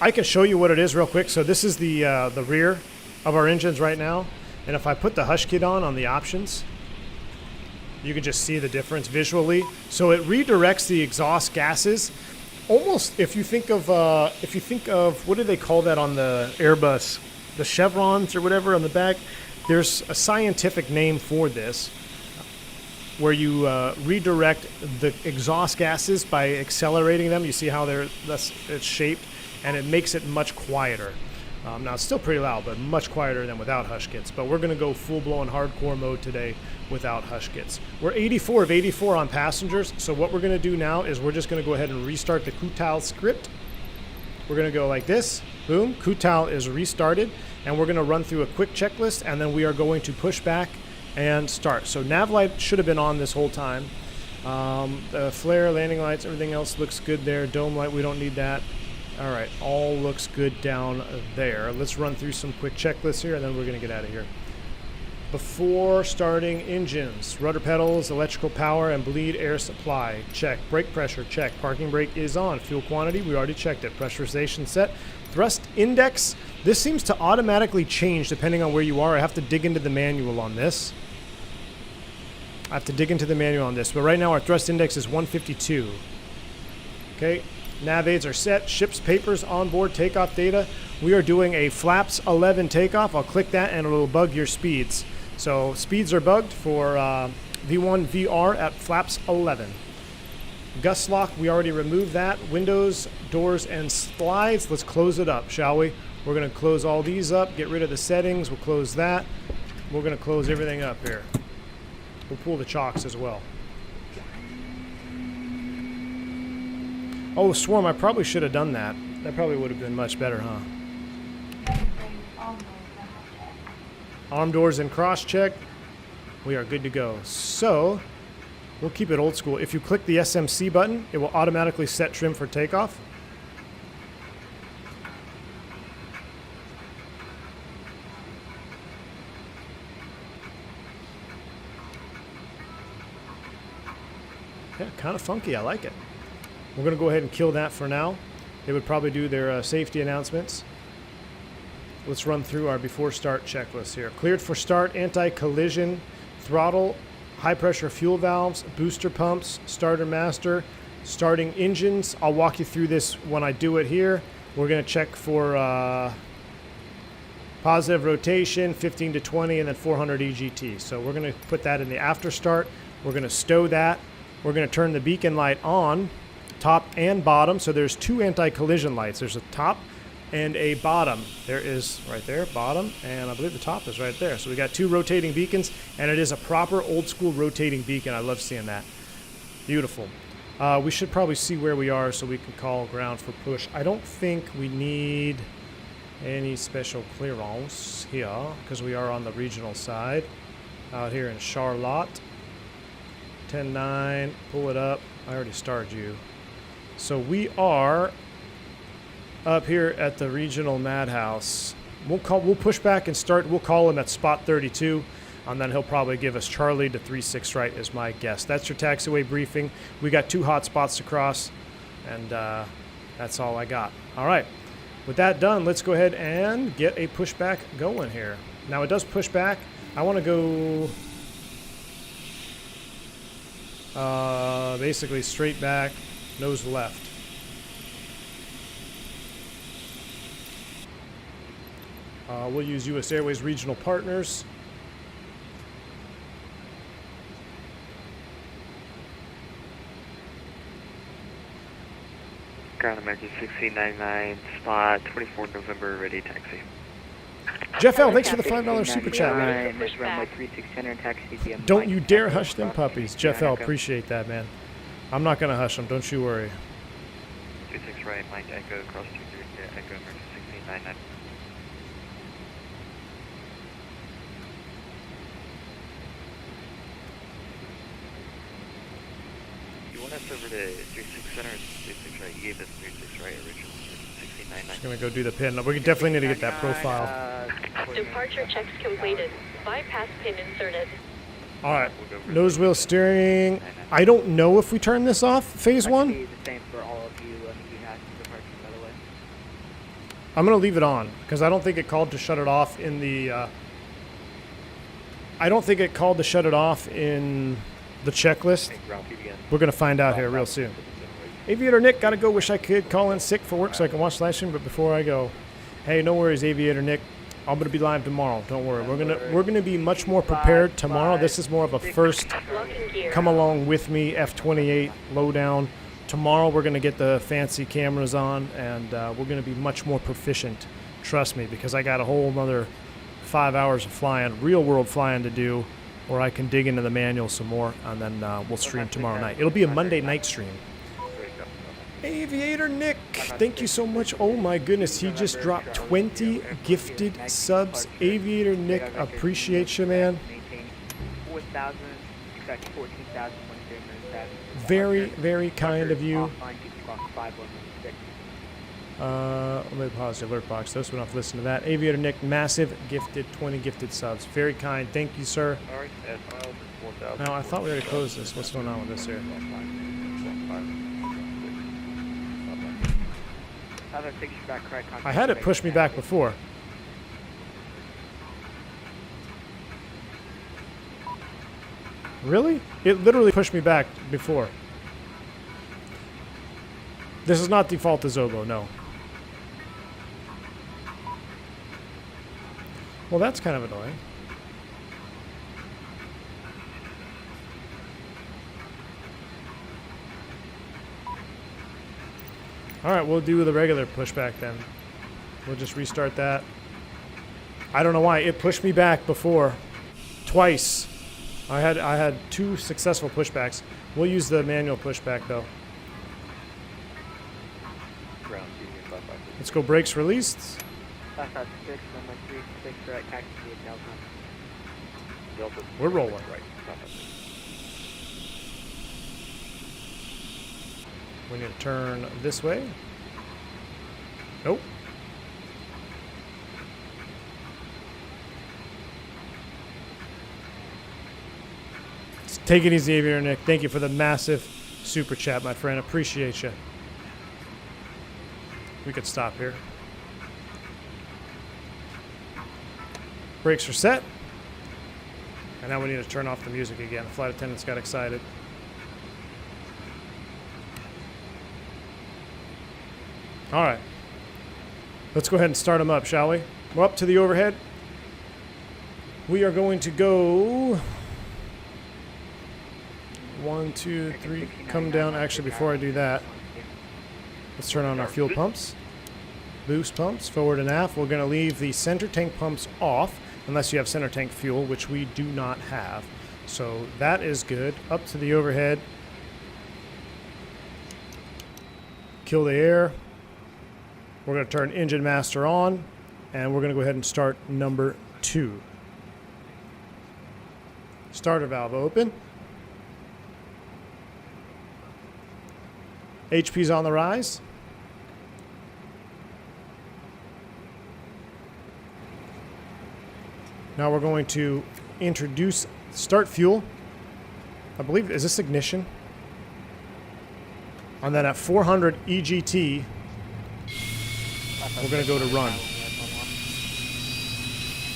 I can show you what it is real quick. So this is the rear of our engines right now. And if I put the hush kit on the options, you can just see the difference visually. So it redirects the exhaust gases. Almost, if you think of, what do they call that on the Airbus? The chevrons or whatever on the back. There's a scientific name for this, where you redirect the exhaust gases by accelerating them. You see how it's shaped, and it makes it much quieter. Now, it's still pretty loud, but much quieter than without hush kits. But we're going to go full-blown hardcore mode today without hush kits. We're 84 of 84 on passengers, so what we're going to do now is we're just going to go ahead and restart the QTAL script. We're going to go like this. Boom. QTAL is restarted, and we're going to run through a quick checklist, and then we are going to push back and start. So nav light should have been on this whole time. The flare, landing lights, everything else looks good there. Dome light, we don't need that. All right, all looks good down there. Let's run through some quick checklists here, and then we're going to get out of here. Before starting engines, rudder pedals, electrical power, and bleed air supply, check. Brake pressure, check. Parking brake is on. Fuel quantity, we already checked it. Pressurization set. Thrust index, this seems to automatically change depending on where you are. I have to dig into the manual on this. But right now our thrust index is 152. Okay. Nav aids are set. Ship's papers, onboard takeoff data. We are doing a flaps 11 takeoff. I'll click that and it'll bug your speeds. So speeds are bugged for V1 VR at flaps 11. Gust lock, we already removed that. Windows, doors, and slides. Let's close it up, shall we? We're going to close all these up, get rid of the settings. We'll close that. We're going to close everything up here. We'll pull the chocks as well. Oh, Swarm, I probably should have done that. That probably would have been much better, huh? Arm doors and cross-check. We are good to go. So, we'll keep it old school. If you click the SMC button, it will automatically set trim for takeoff. Yeah, kind of funky. I like it. We're going to go ahead and kill that for now. They would probably do their safety announcements. Let's run through our before start checklist here. Cleared for start, anti-collision, throttle, high pressure fuel valves, booster pumps, starter master, starting engines. I'll walk you through this when I do it here. We're going to check for positive rotation, 15 to 20, and then 400 EGT. So we're going to put that in the after start. We're going to stow that. We're going to turn the beacon light on, top and bottom. So there's two anti-collision lights. There's a top and a bottom. There is right there, bottom, and I believe the top is right there. So we got two rotating beacons, and it is a proper old school rotating beacon. I love seeing that. Beautiful. We should probably see where we are so we can call ground for push. I don't think we need any special clearance here because we are on the regional side out here in Charlotte. 10-9, pull it up. I already started you. So we are up here at the regional madhouse. We'll push back and start. We'll call him at spot 32, and then he'll probably give us Charlie to 36 right is my guess. That's your taxiway briefing. We got two hot spots to cross, and that's all I got. All right. With that done, let's go ahead and get a pushback going here. Now it does push back. I want to go basically straight back, nose left. We'll use U.S. Airways regional partners. Ground American 1699, spot 24 November, ready taxi. Jeff L., thanks for the $5 super chat, man. Runway 36 center taxi via Don't you dare hush them puppies. Jeff L., appreciate that, man. I'm not going to hush them, don't you worry. 26 right, Mike Echo, cross 23, Echo American 1699. You want us over to 36 center or 36 right? You gave us 36 right originally, Just gonna go do the pin. We definitely need to get that profile. Departure checks completed. Bypass pin inserted. All right, nose wheel steering. I don't know if we turn this off, phase one. The same for all of you. You have departure, by the way. I'm gonna leave it on because I don't think it called to shut it off in the. I don't think it called to shut it off in the checklist. We're gonna find out here real soon. Aviator Nick, gotta go. Wish I could call in sick for work so I can watch live stream. But before I go, hey, no worries, Aviator Nick. I'm gonna be live tomorrow. Don't worry. We're gonna be much more prepared tomorrow. This is more of a first come along with me F28 lowdown. Tomorrow we're gonna get the fancy cameras on and we're gonna be much more proficient. Trust me, because I got a whole another 5 hours of flying, real world flying to do, where I can dig into the manual some more, and then we'll stream tomorrow night. It'll be a Monday night stream. Aviator Nick, thank you so much. Oh my goodness, he just dropped 20 gifted subs. Aviator Nick, appreciate you, man. Maintain 4,000, expect 14,000 when during the Very, very kind of you. Offline, keep clock 5116. Let me pause the alert box. Those who don't have to listen to that. Aviator Nick, massive gifted, 20 gifted subs. Very kind. Thank you, sir. Now, I thought we already closed this. What's going on with this here? I had it push me back before. Really? It literally pushed me back before. This is not default to Zobo, no. Well, that's kind of annoying. All right, we'll do the regular pushback then. We'll just restart that. I don't know why it pushed me back before, twice. I had 2 successful pushbacks. We'll use the manual pushback though. Let's go. Brakes released. 556, runway 36, direct taxi to Delta. We're rolling. We need to turn this way. Nope. Take it easy, Aviator Nick. Thank you for the massive super chat, my friend. Appreciate you. We could stop here. Brakes are set. And now we need to turn off the music again. The flight attendants got excited. All right. Let's go ahead and start them up, shall we? We're up to the overhead. We are going to go 1, 2, 3. Come down. Actually, before I do that, let's turn on our fuel pumps. Boost pumps, forward and aft. We're going to leave the center tank pumps off, unless you have center tank fuel, which we do not have. So that is good. Up to the overhead. Kill the air. We're going to turn engine master on, and we're going to go ahead and start number 2. Starter valve open. HP's on the rise. Now we're going to introduce start fuel. I believe, is this ignition? And then at 400 EGT, we're going to go to run.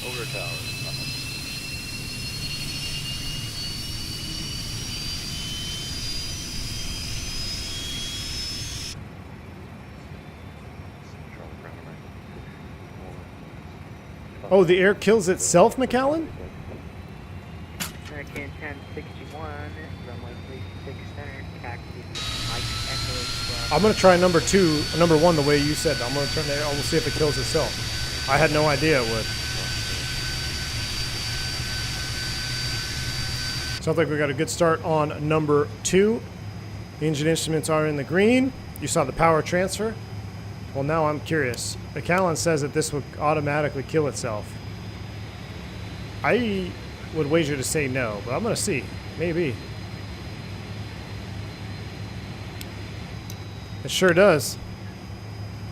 Over tower. Oh, the air kills itself, McAllen? American 1061, runway 36 center, taxi, Mike Echo. I'm going to try number 1 the way you said. I'm going to turn the air on. We'll see if it kills itself. I had no idea it would. Sounds like we got a good start on number 2. The engine instruments are in the green. You saw the power transfer. Well, now I'm curious. McAllen says that this would automatically kill itself. I would wager to say no, but I'm going to see. Maybe. It sure does.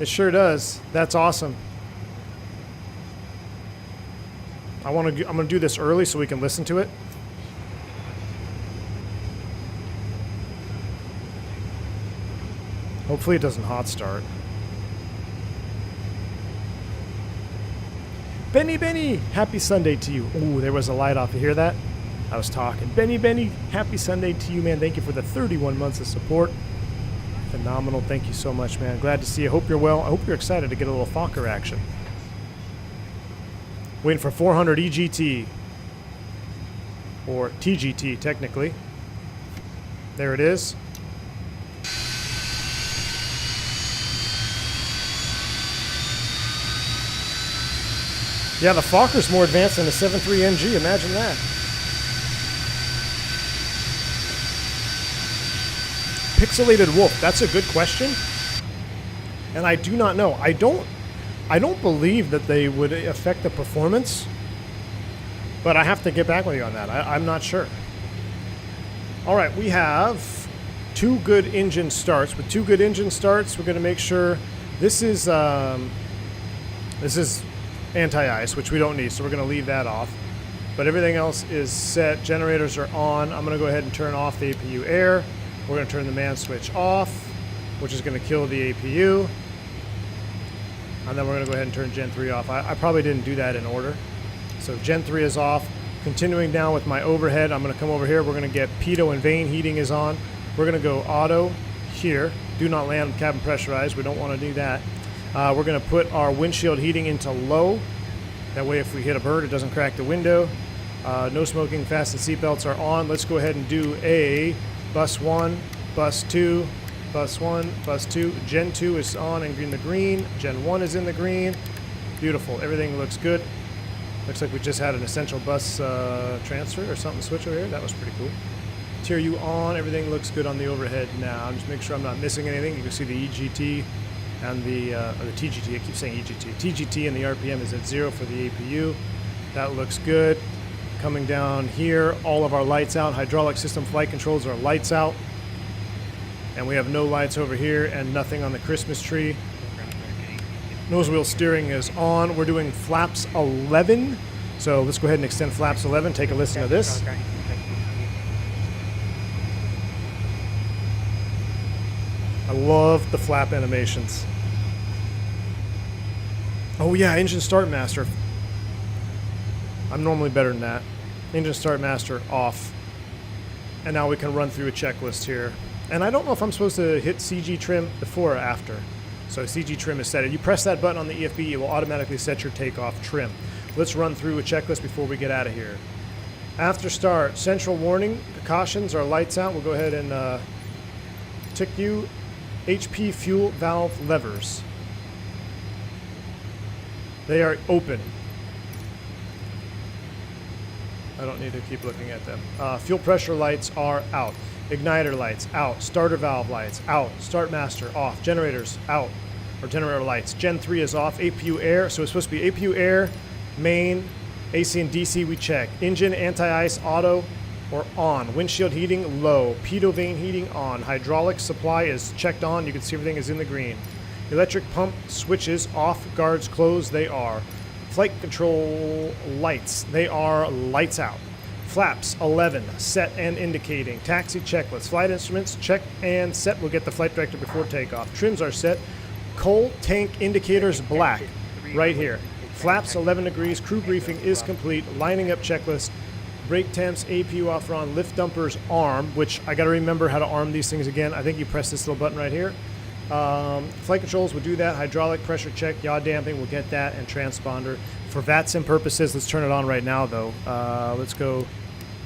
It sure does. That's awesome. I'm gonna do this early so we can listen to it. Hopefully it doesn't hot start. Benny, happy Sunday to you. Ooh, there was a light off. You hear that? I was talking. Benny, happy Sunday to you, man. Thank you for the 31 months of support. Phenomenal. Thank you so much, man. Glad to see you. Hope you're well. I hope you're excited to get a little Fokker action. Waiting for 400 EGT. Or TGT, technically. There it is. Yeah, the Fokker's more advanced than the 7.3 NG. Imagine that. Pixelated Wolf. That's a good question. And I do not know. I don't believe that they would affect the performance. But I have to get back with you on that. I'm not sure. All right, we have 2 good engine starts. With 2 good engine starts, we're going to make sure this is anti-ice, which we don't need, so we're going to leave that off. But everything else is set. Generators are on. I'm going to go ahead and turn off the APU air. We're going to turn the man switch off, which is going to kill the APU. And then we're going to go ahead and turn Gen 3 off. I probably didn't do that in order. So Gen 3 is off. Continuing down with my overhead, I'm going to come over here. We're going to get pitot and vane heating is on. We're going to go auto here. Do not land cabin pressurized. We don't want to do that. We're going to put our windshield heating into low. That way if we hit a bird, it doesn't crack the window. No smoking, fasten seatbelts are on. Let's go ahead and do a bus 1, bus 2, bus 1, bus 2. Gen 2 is on and in the green. Gen 1 is in the green. Beautiful. Everything looks good. Looks like we just had an essential bus transfer or something switch over here. That was pretty cool. Tier U on. Everything looks good on the overhead now. Just make sure I'm not missing anything. You can see the EGT and the TGT. I keep saying EGT. TGT and the RPM is at 0 for the APU. That looks good. Coming down here, all of our lights out. Hydraulic system flight controls are lights out. And we have no lights over here and nothing on the Christmas tree. Nose wheel steering is on. We're doing flaps 11. So let's go ahead and extend flaps 11. Take a listen to this. I love the flap animations. Oh yeah, engine start master. I'm normally better than that. Engine start master off. And now we can run through a checklist here. And I don't know if I'm supposed to hit CG trim before or after. So CG trim is set. If you press that button on the EFB, it will automatically set your takeoff trim. Let's run through a checklist before we get out of here. After start, central warning, cautions are lights out. We'll go ahead and tick you. HP fuel valve levers. They are open. I don't need to keep looking at them. Fuel pressure lights are out. Igniter lights out. Starter valve lights out. Start master off. Generators out. Or generator lights. Gen 3 is off. APU air. So it's supposed to be APU air, main, AC and DC we check. Engine, anti-ice, auto, or on. Windshield heating, low. Pitot vane heating, on. Hydraulic supply is checked on. You can see everything is in the green. Electric pump switches off. Guards closed. They are. Flight control lights. They are lights out. Flaps 11, set and indicating. Taxi checklist. Flight instruments, check and set. We'll get the flight director before takeoff. Trims are set. Coal tank indicators black. Right here. Flaps 11 degrees. Crew briefing is complete. Lining up checklist. Brake temps, APU off on. Lift dumpers arm, which I got to remember how to arm these things again. I think you press this little button right here. Flight controls will do that. Hydraulic pressure check, yaw damping, we'll get that, and transponder. For VATSIM purposes, let's turn it on right now though. Let's go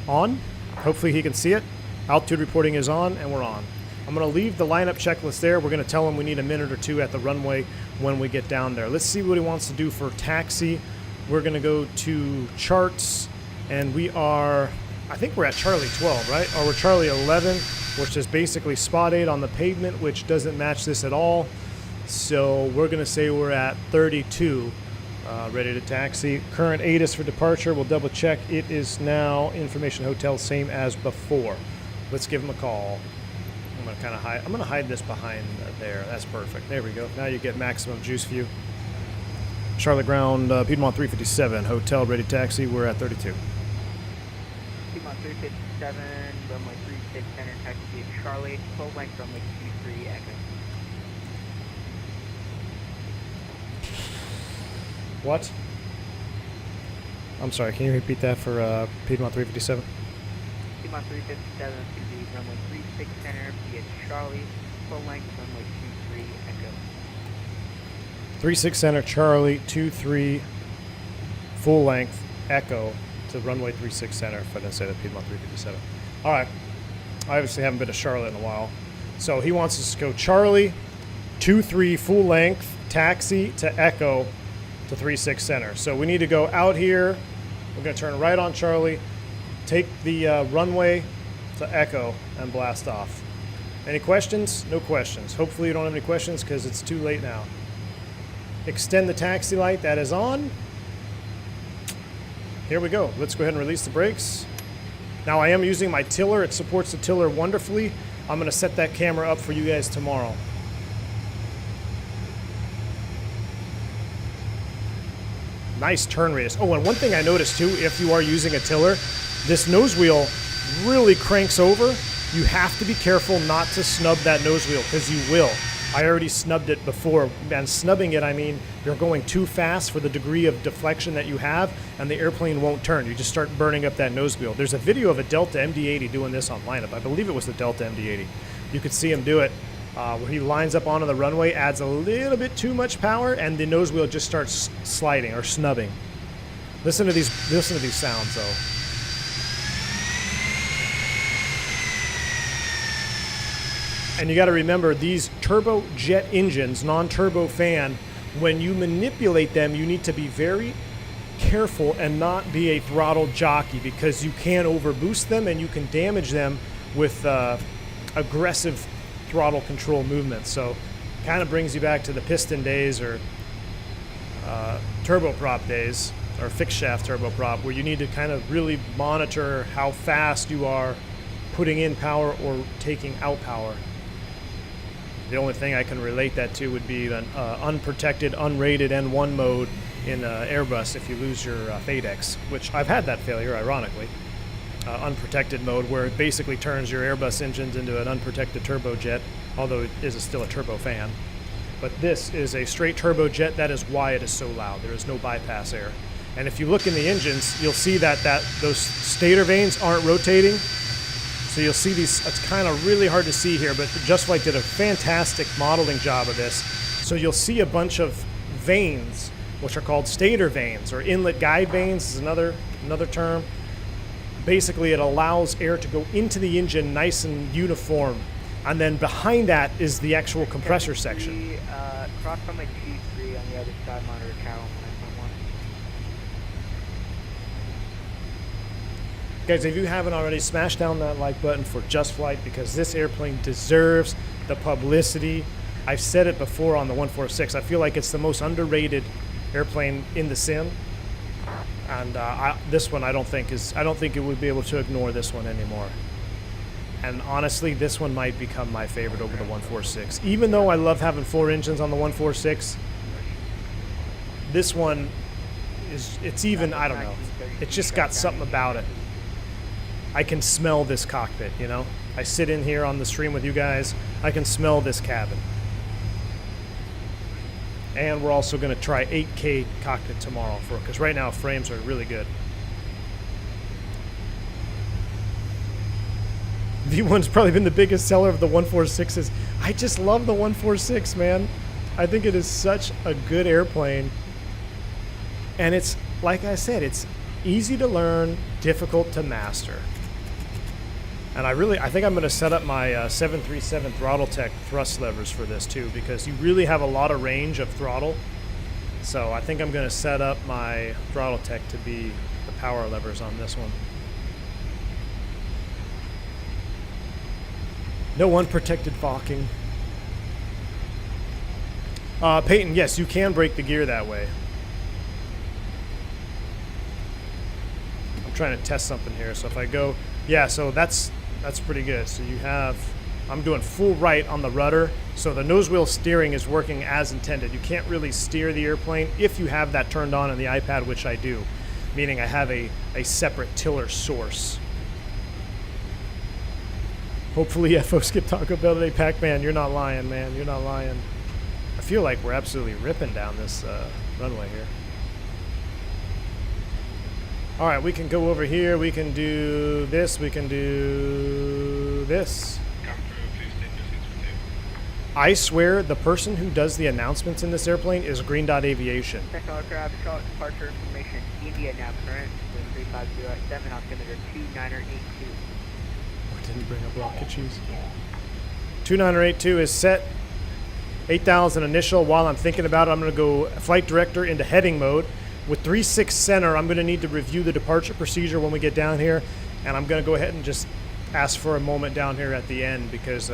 on. Hopefully he can see it. Altitude reporting is on, and we're on. I'm going to leave the lineup checklist there. We're going to tell him we need a minute or two at the runway when we get down there. Let's see what he wants to do for taxi. We're going to go to charts, and we are, I think we're at Charlie 12, right? Or we're Charlie 11, which is basically spot 8 on the pavement, which doesn't match this at all. So we're going to say we're at 32, ready to taxi. Current ATIS for departure. We'll double check. It is now Information Hotel, same as before. Let's give him a call. I'm going kind of hide. I'm gonna hide this behind there. That's perfect. There we go. Now you get maximum juice view. Charlotte ground, Piedmont 357, hotel ready taxi. We're at 32. Piedmont 357, runway 36, center taxi to Charlie, full length runway 23, Echo. What? I'm sorry, can you repeat that for Piedmont 357? Piedmont 357 to be runway 36 center via Charlie, full length runway 23, Echo. 36 center, Charlie, 23, full length, Echo to runway 36 center, if I didn't say that, Piedmont 357. All right, I obviously haven't been to Charlotte in a while. So he wants us to go Charlie, 23, full length, taxi to Echo to 36 center. So we need to go out here. We're gonna turn right on Charlie, take the runway to Echo and blast off. Any questions? No questions. Hopefully you don't have any questions because it's too late now. Extend the taxi light, that is on. Here we go. Let's go ahead and release the brakes. Now I am using my tiller. It supports the tiller wonderfully. I'm gonna set that camera up for you guys tomorrow. Nice turn radius. Oh, and one thing I noticed too, if you are using a tiller, this nose wheel really cranks over. You have to be careful not to snub that nose wheel because you will. I already snubbed it before, and snubbing it, I mean you're going too fast for the degree of deflection that you have, and the airplane won't turn. You just start burning up that nose wheel. There's a video of a Delta MD-80 doing this on lineup. I believe it was the Delta MD-80. You could see him do it where he lines up onto the runway, adds a little bit too much power, and the nose wheel just starts sliding or snubbing. Listen to these sounds though. And you got to remember these turbojet engines, non-turbo fan, when you manipulate them, you need to be very careful and not be a throttle jockey because you can overboost them and you can damage them with aggressive throttle control movements. So kind of brings you back to the piston days or turboprop days or fixed shaft turboprop where you need to kind of really monitor how fast you are putting in power or taking out power. The only thing I can relate that to would be an unprotected, unrated N1 mode in Airbus if you lose your FADEX, which I've had that failure, ironically. Unprotected mode, where it basically turns your Airbus engines into an unprotected turbojet, although it is still a turbofan. But this is a straight turbojet. That is why it is so loud. There is no bypass air. And if you look in the engines, you'll see that those stator vanes aren't rotating. So you'll see these, it's kind of really hard to see here, but JustFlight did a fantastic modeling job of this. So you'll see a bunch of vanes, which are called stator vanes, or inlet guide vanes is another term. Basically, it allows air to go into the engine nice and uniform. And then behind that is the actual compressor section. Cross runway 23 on the other side, monitor channel 9.1. Guys, if you haven't already, smash down that like button for JustFlight because this airplane deserves the publicity. I've said it before on the 146. I feel like it's the most underrated airplane in the sim, and this one I don't think it would be able to ignore this one anymore. And honestly, this one might become my favorite over the 146. Even though I love having 4 engines on the 146, this one it's even, I don't know, it's just got something about it. I can smell this cockpit, you know? I sit in here on the stream with you guys, I can smell this cabin. And we're also going to try 8K cockpit tomorrow, because right now frames are really good. V1's probably been the biggest seller of the 146s. I just love the 146, man. I think it is such a good airplane. And it's, like I said, it's easy to learn, difficult to master. And I think I'm going to set up my 737 Throttletek thrust levers for this too, because you really have a lot of range of throttle. So I think I'm going to set up my Throttletek to be the power levers on this one. No unprotected Fokking. Peyton, yes, you can break the gear that way. I'm trying to test something here. So if I go, yeah, so that's pretty good. So you have I'm doing full right on the rudder, so the nose wheel steering is working as intended. You can't really steer the airplane if you have that turned on the iPad, which I do, meaning I have a separate tiller source. Hopefully FO skip Taco Bell today. Pac-Man, you're not lying, man. You're not lying. I feel like we're absolutely ripping down this runway here. All right, we can go over here. We can do this. We can do this. I swear the person who does the announcements in this airplane is Green Dot Aviation. Technical aircraft departure information. India now current. Wind 350 at 7. Altimeter 2982. Didn't bring up rocket cheese. 2982 is set. 8,000 initial. While I'm thinking about it, I'm going to go flight director into heading mode. With 36 center, I'm going to need to review the departure procedure when we get down here. And I'm going to go ahead and just ask for a moment down here at the end because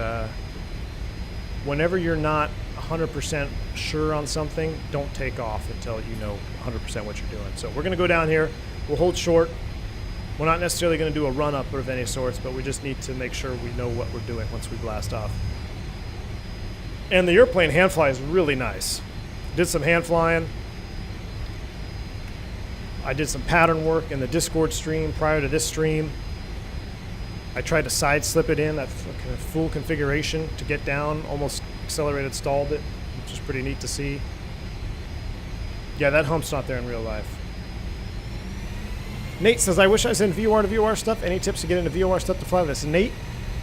whenever you're not 100% sure on something, don't take off until you know 100% what you're doing. So we're going to go down here. We'll hold short. We're not necessarily going to do a run-up of any sorts, but we just need to make sure we know what we're doing once we blast off. And the airplane hand fly is really nice. Did some hand flying. I did some pattern work in the Discord stream prior to this stream. I tried to side slip it in, that full configuration to get down, almost accelerated stalled it, which is pretty neat to see. Yeah, that hump's not there in real life. Nate says, I wish I was in VOR to VOR stuff. Any tips to get into VOR stuff to fly this? Nate,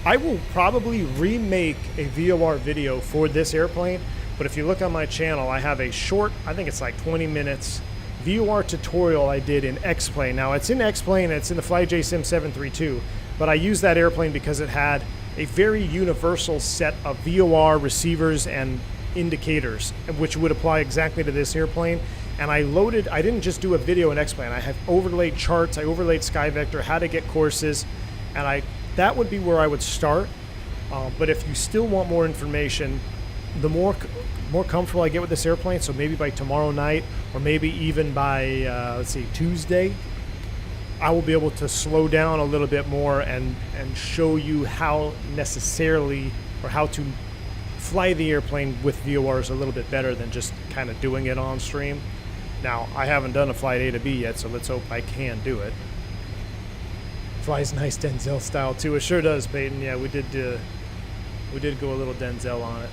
I will probably remake a VOR video for this airplane, but if you look on my channel, I have a short, I think it's like 20 minutes, VOR tutorial I did in X-Plane. Now, it's in X-Plane, it's in the FlyJSim 732, but I used that airplane because it had a very universal set of VOR receivers and indicators, which would apply exactly to this airplane. And I didn't just do a video in X-Plane. I have overlaid charts, I overlaid SkyVector, how to get courses, and that would be where I would start. But if you still want more information, the more comfortable I get with this airplane, so maybe by tomorrow night, or maybe even by, let's see, Tuesday, I will be able to slow down a little bit more and show you how necessarily, or how to fly the airplane with VORs a little bit better than just kind of doing it on stream. Now, I haven't done a flight A to B yet, so let's hope I can do it. Flies nice Denzel style too. It sure does, Peyton. Yeah, we did go a little Denzel on it.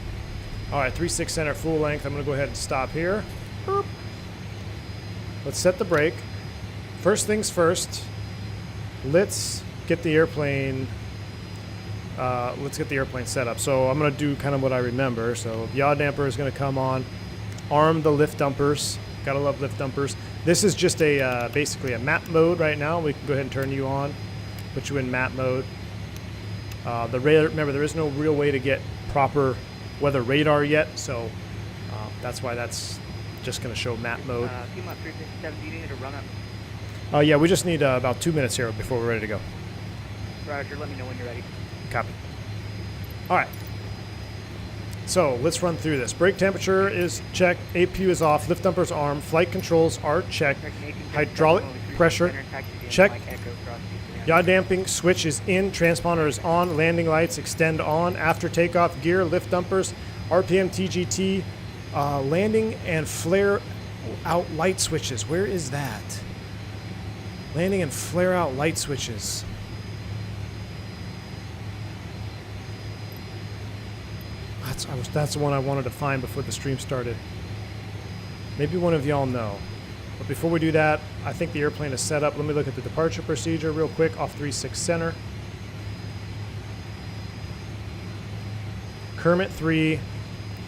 All right, 3.6 center full length. I'm going to go ahead and stop here. Boop. Let's set the brake. First things first. Let's get the airplane. Set up. So I'm going to do kind of what I remember. So yaw damper is going to come on. Arm the lift dumpers. Gotta love lift dumpers. This is just a basically a map mode right now. We can go ahead and turn you on, put you in map mode. The radar, remember, there is no real way to get proper weather radar yet, so that's why that's just going to show map mode. Piedmont 357, do you need a run up? Yeah, we just need about 2 minutes here before we're ready to go. Roger, let me know when you're ready. Copy. All right. So let's run through this. Brake temperature is checked. APU is off. Lift dumpers armed. Flight controls are checked. Hydraulic pressure checked. Yaw damping switch is in. Transponder is on. Landing lights extend on. After takeoff gear, lift dumpers, RPM TGT, landing and flare out light switches. Where is that? Landing and flare out light switches. That's the one I wanted to find before the stream started. Maybe one of y'all know. But before we do that, I think the airplane is set up. Let me look at the departure procedure real quick off 3.6 center. Kermit 3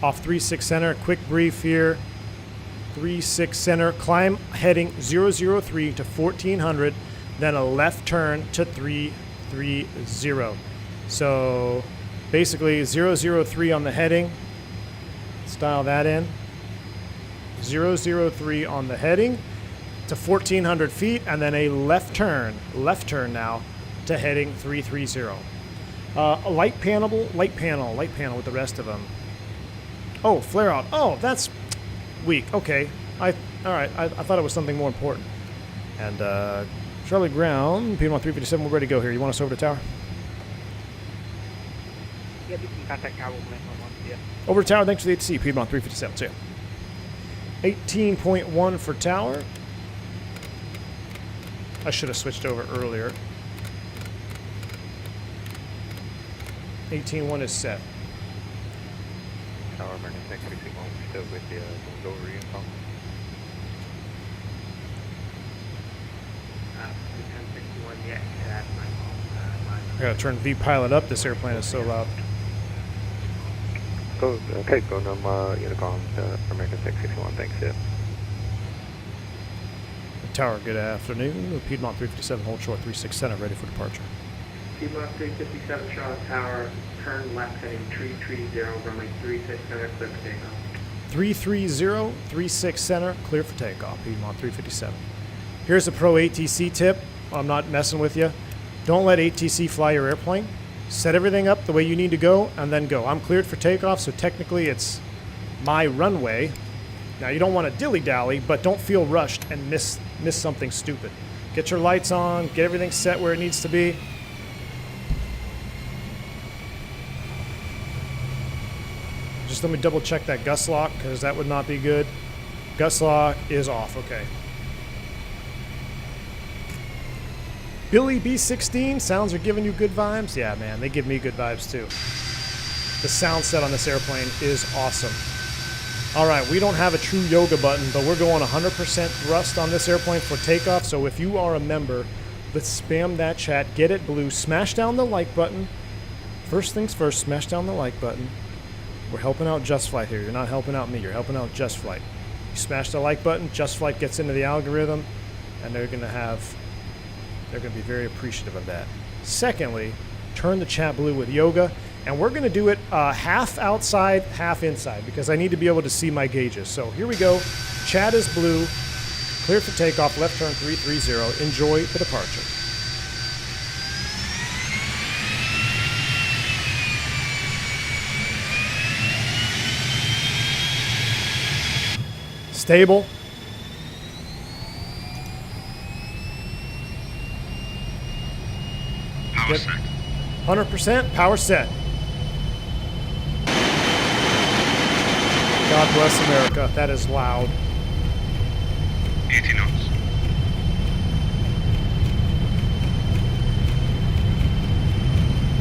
off 3.6 center. Quick brief here. 3.6 center. Climb heading 003 to 1400. Then a left turn to 330. So basically 003 on the heading. Style that in. 003 on the heading to 1400 feet, and then a left turn now to heading 330. A light panel with the rest of them. Oh, flare out. Oh, that's weak. Okay. All right. I thought it was something more important. And Charlie Ground, Piedmont 357, we're ready to go here. You want us over to tower? Yeah, you can contact Tower 111. Yeah. Over to Tower, thanks for the ATC. Piedmont 357. See ya. 18.1 for Tower. I should have switched over earlier. 18.1 is set. Tower American 661, we're still with you. Go over Unicom. 1061, yeah, that's my I gotta turn V-Pilot up. This airplane is so loud. Go, okay, go Unicom American 661, thanks, yeah. Tower, good afternoon. Piedmont 357, hold short 36 center, ready for departure. Piedmont 357, Charlotte Tower, turn left heading 330, runway 36 center, clear for takeoff. 330, 36 center, clear for takeoff. Piedmont 357. Here's a pro ATC tip. I'm not messing with you. Don't let ATC fly your airplane. Set everything up the way you need to go, and then go. I'm cleared for takeoff, so technically it's my runway. Now, you don't want to dilly-dally, but don't feel rushed and miss something stupid. Get your lights on, get everything set where it needs to be. Just let me double check that gust lock, because that would not be good. Gust lock is off, okay. Billy B16, sounds are giving you good vibes? Yeah, man, they give me good vibes too. The sound set on this airplane is awesome. All right, we don't have a true yoga button, but we're going 100% thrust on this airplane for takeoff. So if you are a member, let's spam that chat, get it blue, smash down the like button. First things first, smash down the like button. We're helping out JustFlight here. You're not helping out me, you're helping out JustFlight. You smash the like button, JustFlight gets into the algorithm, and they're going to be very appreciative of that. Secondly, turn the chat blue with yoga. And we're going to do it half outside, half inside, because I need to be able to see my gauges. So here we go. Chat is blue. Clear for takeoff. Left turn 330. Enjoy the departure. Stable. Power set. 100% power set. God bless America. That is loud. 80 knots.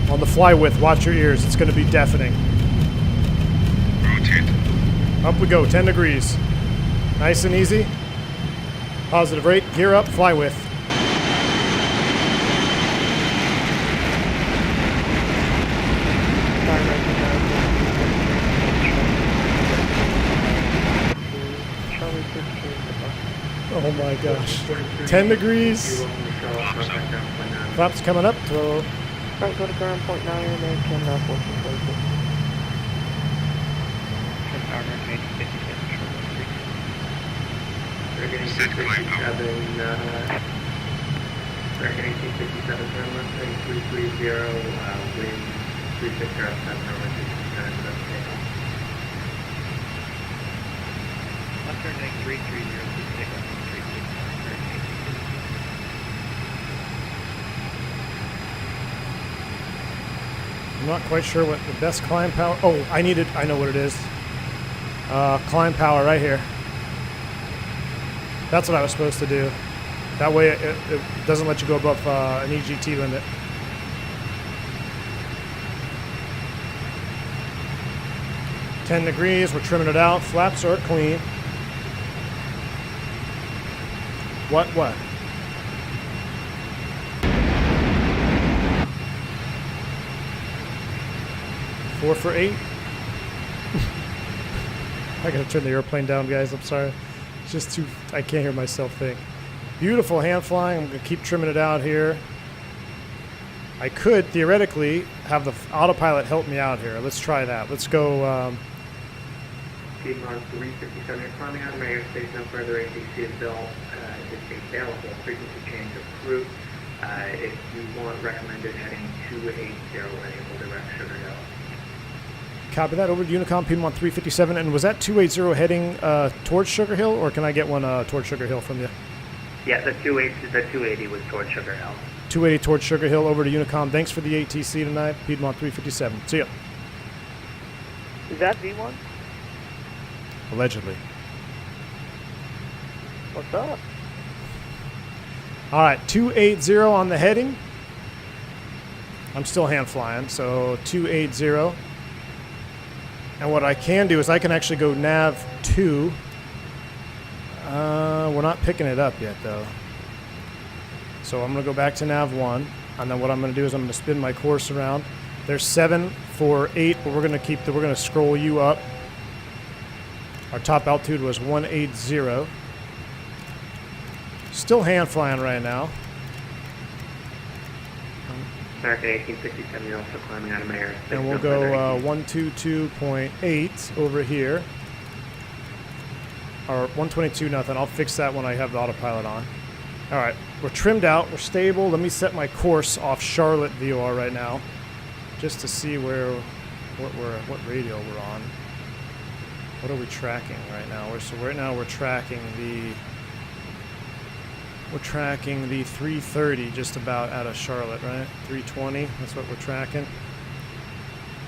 On the fly width, watch your ears. It's going to be deafening. Rotate. Up we go, 10 degrees. Nice and easy. Positive rate, gear up, fly width. Oh my gosh. 10 degrees. Flaps coming up. So Right, go to ground point 9 and can fortune place it. We're getting 257, we're getting 257, turn left heading 330, wind 36 around 7, runway 36 center, clear for takeoff. Left turn heading 330, takeoff 36. I'm not quite sure what the best climb power. Oh, I know what it is. Climb power right here. That's what I was supposed to do. That way it doesn't let you go above an EGT limit. $10 degrees, we're trimming it out. Flaps are clean. What? 4 for 8. I gotta turn the airplane down, guys. I'm sorry. It's just too. I can't hear myself think. Beautiful hand flying. I'm gonna keep trimming it out here. I could theoretically have the autopilot help me out here. Let's try that. Let's go. Piedmont 357, you're climbing out of my airspace, no further ATC is built. It's available. Frequency change approved. If you want recommended heading 280, enable direct Sugar Hill. Copy that. Over to Unicom, Piedmont 357. And was that 280 heading towards Sugar Hill, or can I get one towards Sugar Hill from you? Yeah, the 280 was towards Sugar Hill. 280 towards Sugar Hill. Over to Unicom. Thanks for the ATC tonight. Piedmont 357. See ya. Is that V1? Allegedly. What's up? All right, 280 on the heading. I'm still hand flying, so 280. And what I can do is I can actually go nav 2. We're not picking it up yet, though. So I'm going to go back to nav 1. And then what I'm going to do is I'm going to spin my course around. There's 748, but we're going to scroll you up. Our top altitude was 180. Still hand flying right now. American 1867, you're also climbing out of Mayor. And we'll go 122.8 over here. Or 122 nothing. I'll fix that when I have the autopilot on. All right, we're trimmed out. We're stable. Let me set my course off Charlotte VOR right now, just to see what radio we're on. What are we tracking right now? So right now we're tracking the 330 just about out of Charlotte, right? 320. That's what we're tracking.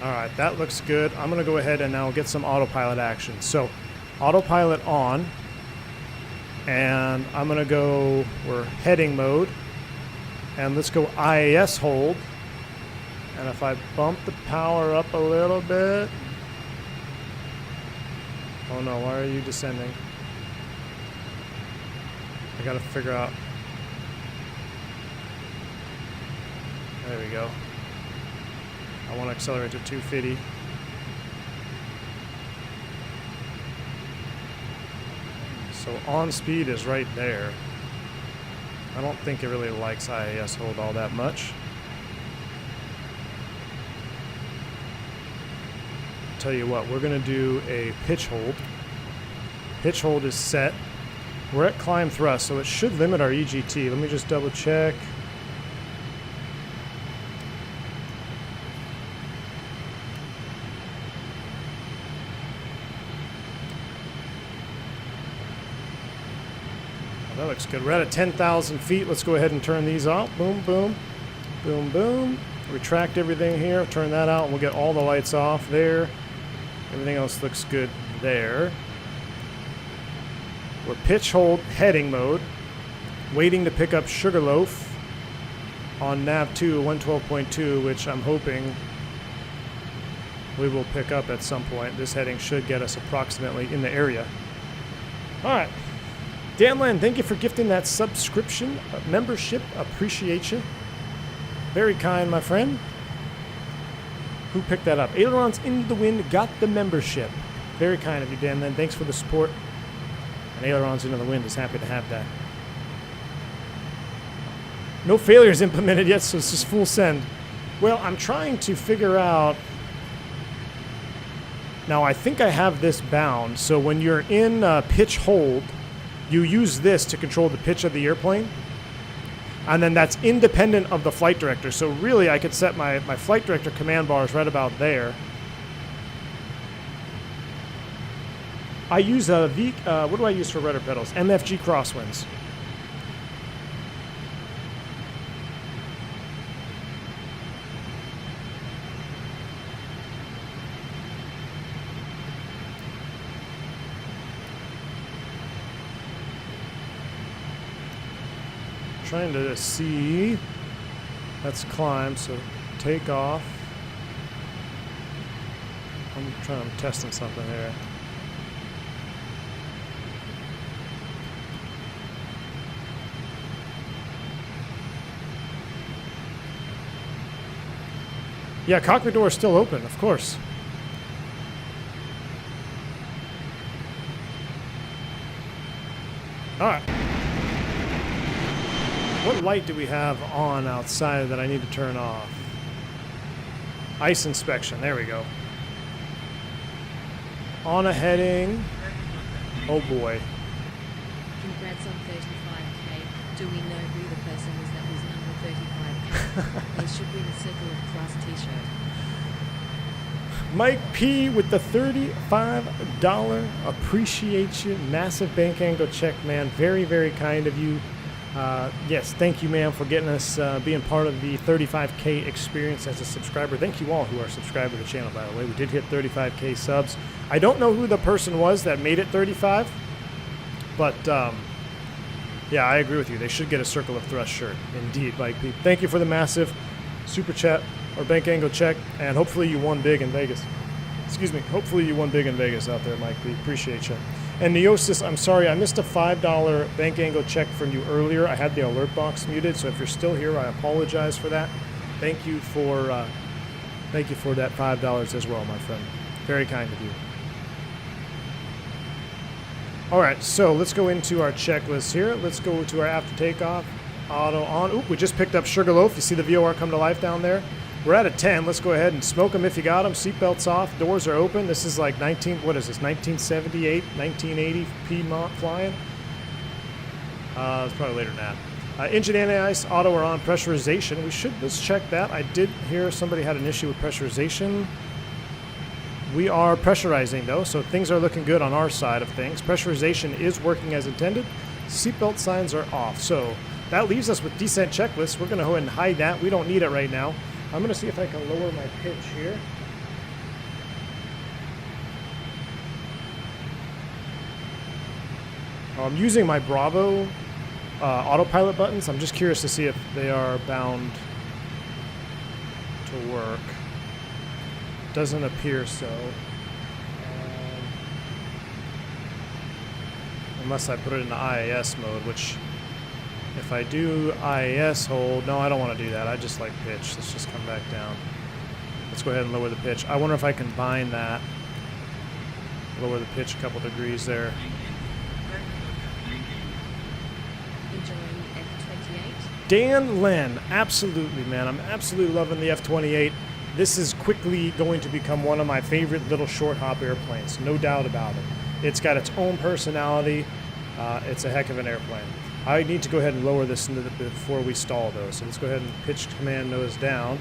All right, that looks good. I'm gonna go ahead and now get some autopilot action. So, autopilot on, and I'm gonna go. We're heading mode, and let's go IAS hold. And if I bump the power up a little bit, oh no, why are you descending? I gotta figure out. There we go. I want to accelerate to 250. So on speed is right there. I don't think it really likes IAS hold all that much. Tell you what, we're gonna do a pitch hold. Pitch hold is set. We're at climb thrust, so it should limit our EGT. Let me just double check. That looks good. We're at 10,000 feet. Let's go ahead and turn these off. Boom, boom, boom, boom. Retract everything here. Turn that out, and we'll get all the lights off there. Everything else looks good there. We're pitch hold heading mode, waiting to pick up Sugarloaf on nav 2, 112.2, which I'm hoping we will pick up at some point. This heading should get us approximately in the area. All right. Dan Land, thank you for gifting that subscription, membership. Appreciate you. Very kind, my friend. Who picked that up? Ailerons into the Wind got the membership. Very kind of you, Dan Land. Thanks for the support. And Ailerons into the Wind is happy to have that. No failures implemented yet, so it's just full send. Well, I'm trying to figure out. Now, I think I have this bound. So when you're in pitch hold, you use this to control the pitch of the airplane. And then that's independent of the flight director. So really, I could set my flight director command bars right about there. I use a what do I use for rudder pedals? MFG crosswinds. Trying to see. That's climb, so takeoff. I'm testing something here. Yeah, cockpit door is still open, of course. All right. What light do we have on outside that I need to turn off? Ice inspection. There we go. On a heading. Oh boy. Congrats on 35K. Do we know who the person is that was number 35K? They should win a Circle of Thrust t-shirt. Mike P with the $35. Appreciate you. Massive bank angle check, man. Very, very kind of you. Yes, thank you, ma'am, for getting us being part of the 35K experience as a subscriber. Thank you all who are subscribed to the channel, by the way. We did hit 35K subs. I don't know who the person was that made it 35, but yeah, I agree with you. They should get a Circle of Thrust shirt. Indeed, Mike P. Thank you for the massive super chat or bank angle check, and hopefully you won big in Vegas. Excuse me. Hopefully you won big in Vegas out there, Mike P. Appreciate you. And Neosis, I'm sorry, I missed a $5 bank angle check from you earlier. I had the alert box muted, so if you're still here, I apologize for that. Thank you for that $5 as well, my friend. Very kind of you. All right, so let's go into our checklist here. Let's go to our after takeoff, auto on. Oop, we just picked up Sugarloaf. You see the VOR come to life down there? We're at a 10. Let's go ahead and smoke them if you got them. Seatbelts off. Doors are open. This is like 1978, 1980 Piedmont flying. It's probably later than that. Engine anti-ice, auto are on. Pressurization. Let's check that. I did hear somebody had an issue with pressurization. We are pressurizing though, so things are looking good on our side of things. Pressurization is working as intended. Seatbelt signs are off. So that leaves us with descent checklist. We're going to go ahead and hide that. We don't need it right now. I'm going to see if I can lower my pitch here. I'm using my Bravo autopilot buttons. I'm just curious to see if they are bound to work. Doesn't appear so. Unless I put it into IAS mode, which if I do IAS hold, no, I don't want to do that. I just like pitch. Let's just come back down. Let's go ahead and lower the pitch. I wonder if I can bind that. Lower the pitch a couple degrees there. Enjoying F28? Dan Len, absolutely, man. I'm absolutely loving the F28. This is quickly going to become one of my favorite little short hop airplanes, no doubt about it. It's got its own personality. It's a heck of an airplane. I need to go ahead and lower this before we stall though. So let's go ahead and pitch command nose down.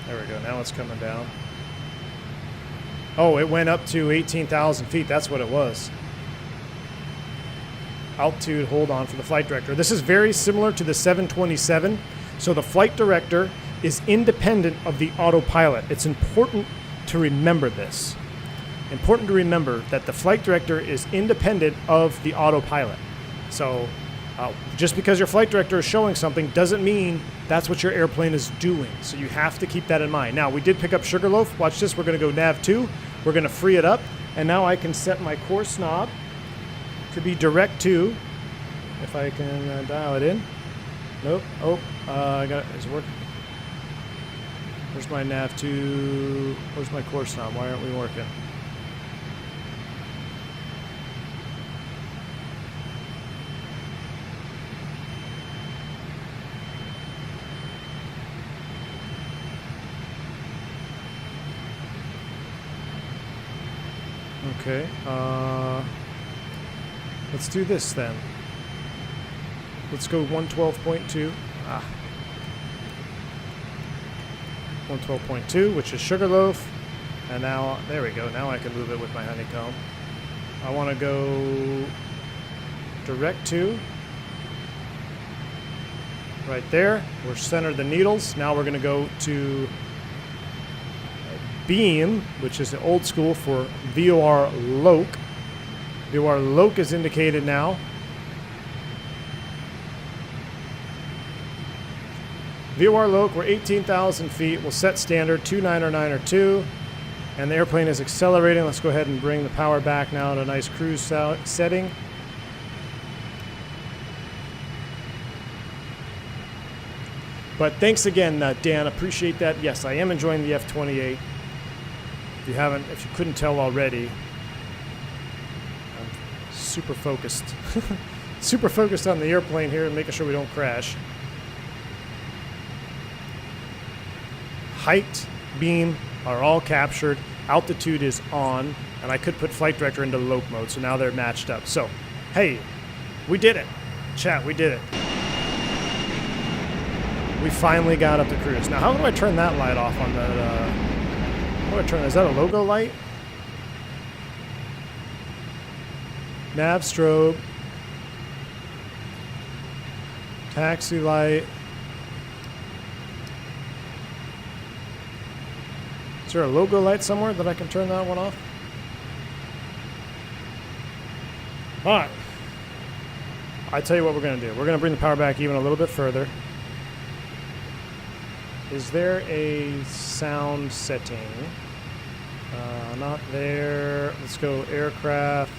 There we go. Now it's coming down. Oh, it went up to 18,000 feet. That's what it was. Altitude, hold on for the flight director. This is very similar to the 727. So the flight director is independent of the autopilot. It's important to remember this. Important to remember that the flight director is independent of the autopilot. So just because your flight director is showing something doesn't mean that's what your airplane is doing. So you have to keep that in mind. Now, we did pick up Sugarloaf. Watch this. We're going to go nav 2. We're going to free it up. And now I can set my course knob to be direct to, if I can dial it in. Nope. Oh, I got it. Is it working? Where's my nav 2? Where's my course knob? Why aren't we working? Okay. Let's do this then. Let's go 112.2. 112.2, which is Sugarloaf. And now, there we go. Now I can move it with my honeycomb. I want to go direct to. Right there. We're centered the needles. Now we're going to go to beam, which is the old school for VOR LOC. VOR LOC is indicated now. VOR LOC, we're 18,000 feet. We'll set standard 290902. And the airplane is accelerating. Let's go ahead and bring the power back now to a nice cruise setting. But thanks again, Dan. Appreciate that. Yes, I am enjoying the F28. If you couldn't tell already, I'm super focused. Super focused on the airplane here and making sure we don't crash. Height, beam are all captured. Altitude is on, and I could put flight director into LOC mode, so now they're matched up. So, hey, we did it. Chat, we did it. We finally got up to cruise. Now, how do I turn that light off on that? What do I turn? Is that a logo light? Nav strobe. Taxi light. Is there a logo light somewhere that I can turn that one off? Alright. I tell you what we're going to do. We're going to bring the power back even a little bit further. Is there a sound setting? Not there. Let's go aircraft.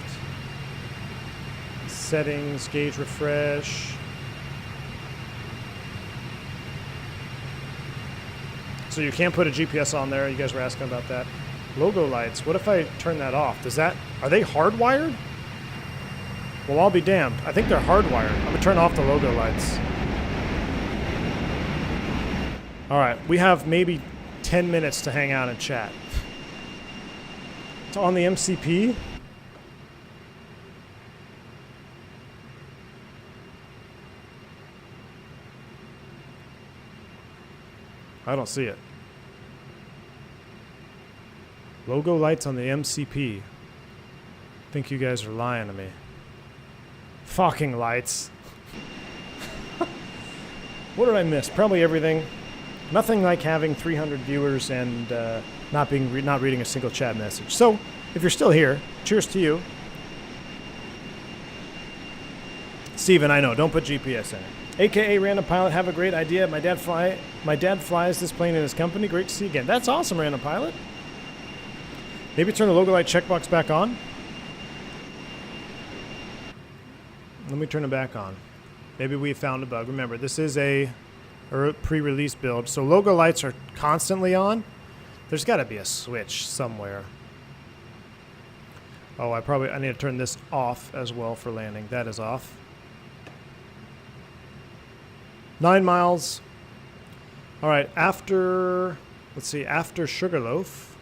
Settings, gauge refresh. So you can't put a GPS on there. You guys were asking about that. Logo lights. What if I turn that off? Does that... Are they hardwired? Well, I'll be damned. I think they're hardwired. I'm going to turn off the logo lights. Alright, we have maybe 10 minutes to hang out and chat. It's on the MCP. I don't see it. Logo lights on the MCP. I think you guys are lying to me. Fucking lights. What did I miss? Probably everything. Nothing like having 300 viewers and not reading a single chat message. So, if you're still here, cheers to you. Steven, I know, don't put GPS in it. AKA Random Pilot, have a great idea. My dad flies this plane in his company. Great to see you again. That's awesome, Random Pilot. Maybe turn the logo light checkbox back on. Let me turn it back on. Maybe we found a bug. Remember, this is a pre-release build, so logo lights are constantly on. There's got to be a switch somewhere. Oh, I need to turn this off as well for landing. That is off. 9 miles. All right, after Sugarloaf,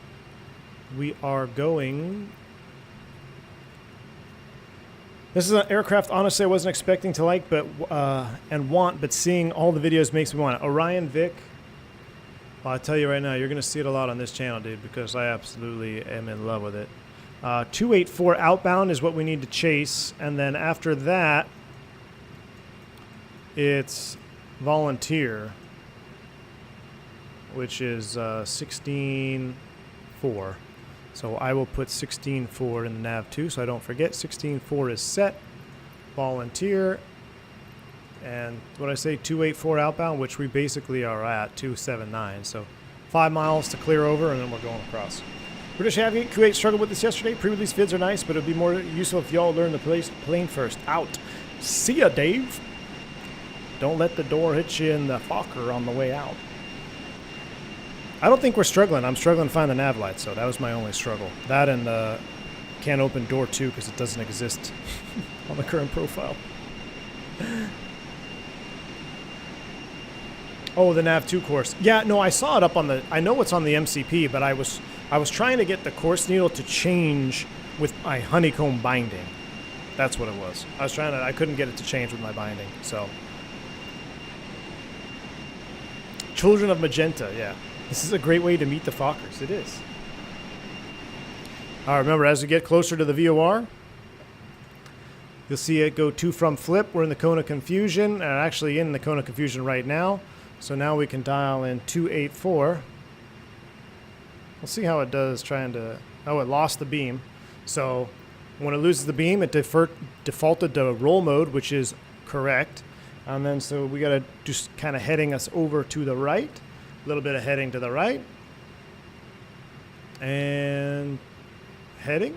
we are going... This is an aircraft, honestly, I wasn't expecting to like and want, but seeing all the videos makes me want it. Orion Vic. Well, I'll tell you right now, you're going to see it a lot on this channel, dude, because I absolutely am in love with it. 284 outbound is what we need to chase, and then after that, it's Volunteer, which is 16.4. So I will put 16.4 in the nav 2 so I don't forget. 16.4 is set. Volunteer. And what I say, 284 outbound, which we basically are at 279. So 5 miles to clear over, and then we're going across. British Aviate, Kuwait struggled with this yesterday. Pre-release vids are nice, but it'd be more useful if y'all learn the plane first. Out. See ya, Dave. Don't let the door hit you in the Fokker on the way out. I don't think we're struggling. I'm struggling to find the nav light, so that was my only struggle. That and can't open door 2 because it doesn't exist on the current profile. Oh, the nav 2 course. Yeah, no, I saw it up on the... I know it's on the MCP, but I was trying to get the course needle to change with my honeycomb binding. That's what it was. I couldn't get it to change with my binding, so... Children of Magenta, yeah. This is a great way to meet the Fokkers. It is. Remember, as we get closer to the VOR, you'll see it go to from flip. We're in the cone of confusion, and actually in the cone of confusion right now. So now we can dial in 284. We'll see how it does trying to... Oh, it lost the beam. So when it loses the beam, it defaulted to roll mode, which is correct. And then so we got to just kind of heading us over to the right. A little bit of heading to the right. And heading.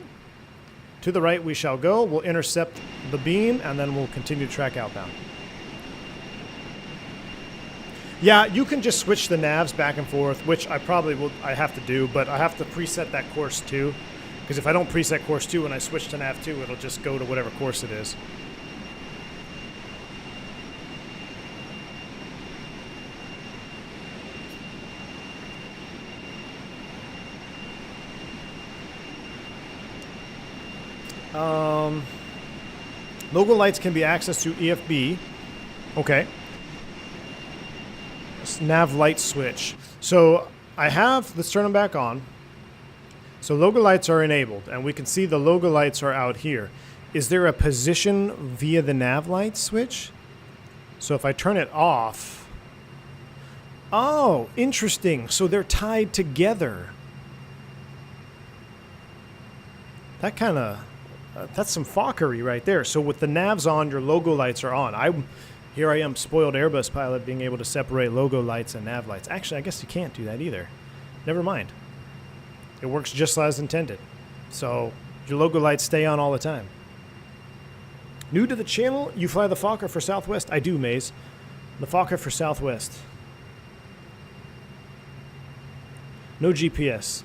To the right we shall go. We'll intercept the beam, and then we'll continue to track outbound. Yeah, you can just switch the navs back and forth, which I have to do, but I have to preset that course too. Because if I don't preset course 2 and I switch to nav 2, it'll just go to whatever course it is. Logo lights can be accessed through EFB. Okay. Nav light switch. So I have, let's turn them back on. So logo lights are enabled, and we can see the logo lights are out here. Is there a position via the nav light switch? So if I turn it off... Oh, interesting. So they're tied together. That kind of... that's some Fokkery right there. So with the navs on, your logo lights are on. Here I am, spoiled Airbus pilot, being able to separate logo lights and nav lights. Actually, I guess you can't do that either. Never mind. It works just as intended. So your logo lights stay on all the time. New to the channel, you fly the Fokker for Southwest? I do, Maze. The Fokker for Southwest. No GPS.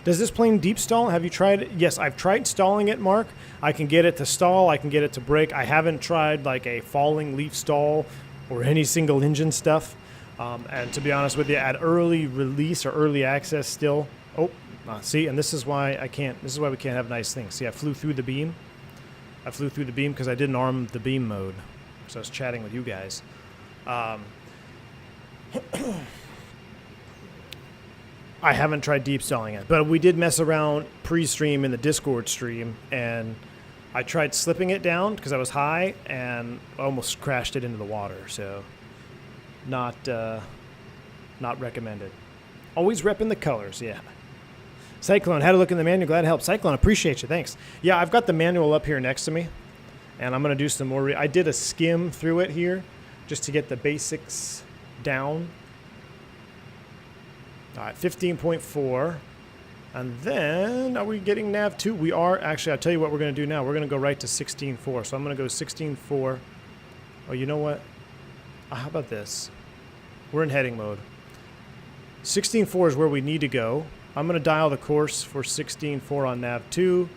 Does this plane deep stall? Have you tried it? Yes, I've tried stalling it, Mark. I can get it to stall. I can get it to brake. I haven't tried like a falling leaf stall or any single engine stuff. And to be honest with you, at early release or early access still. Oh, see, and this is why I can't. This is why we can't have nice things. See, I flew through the beam. I flew through the beam because I didn't arm the beam mode. So I was chatting with you guys. I haven't tried deep stalling it, but we did mess around pre-stream in the Discord stream, and I tried slipping it down because I was high and almost crashed it into the water. So, not recommended. Always repping the colors, yeah. Cyclone, had a look in the manual. Glad to help. Cyclone, appreciate you. Thanks. Yeah, I've got the manual up here next to me, and I'm gonna do some more. I did a skim through it here, just to get the basics down. All right, 15.4. And then, are we getting nav 2? We are. Actually, I'll tell you what we're going to do now. We're going to go right to 16.4. So I'm going to go 16.4. Oh, you know what? How about this? We're in heading mode. 16.4 is where we need to go. I'm going to dial the course for 16.4 on nav 2.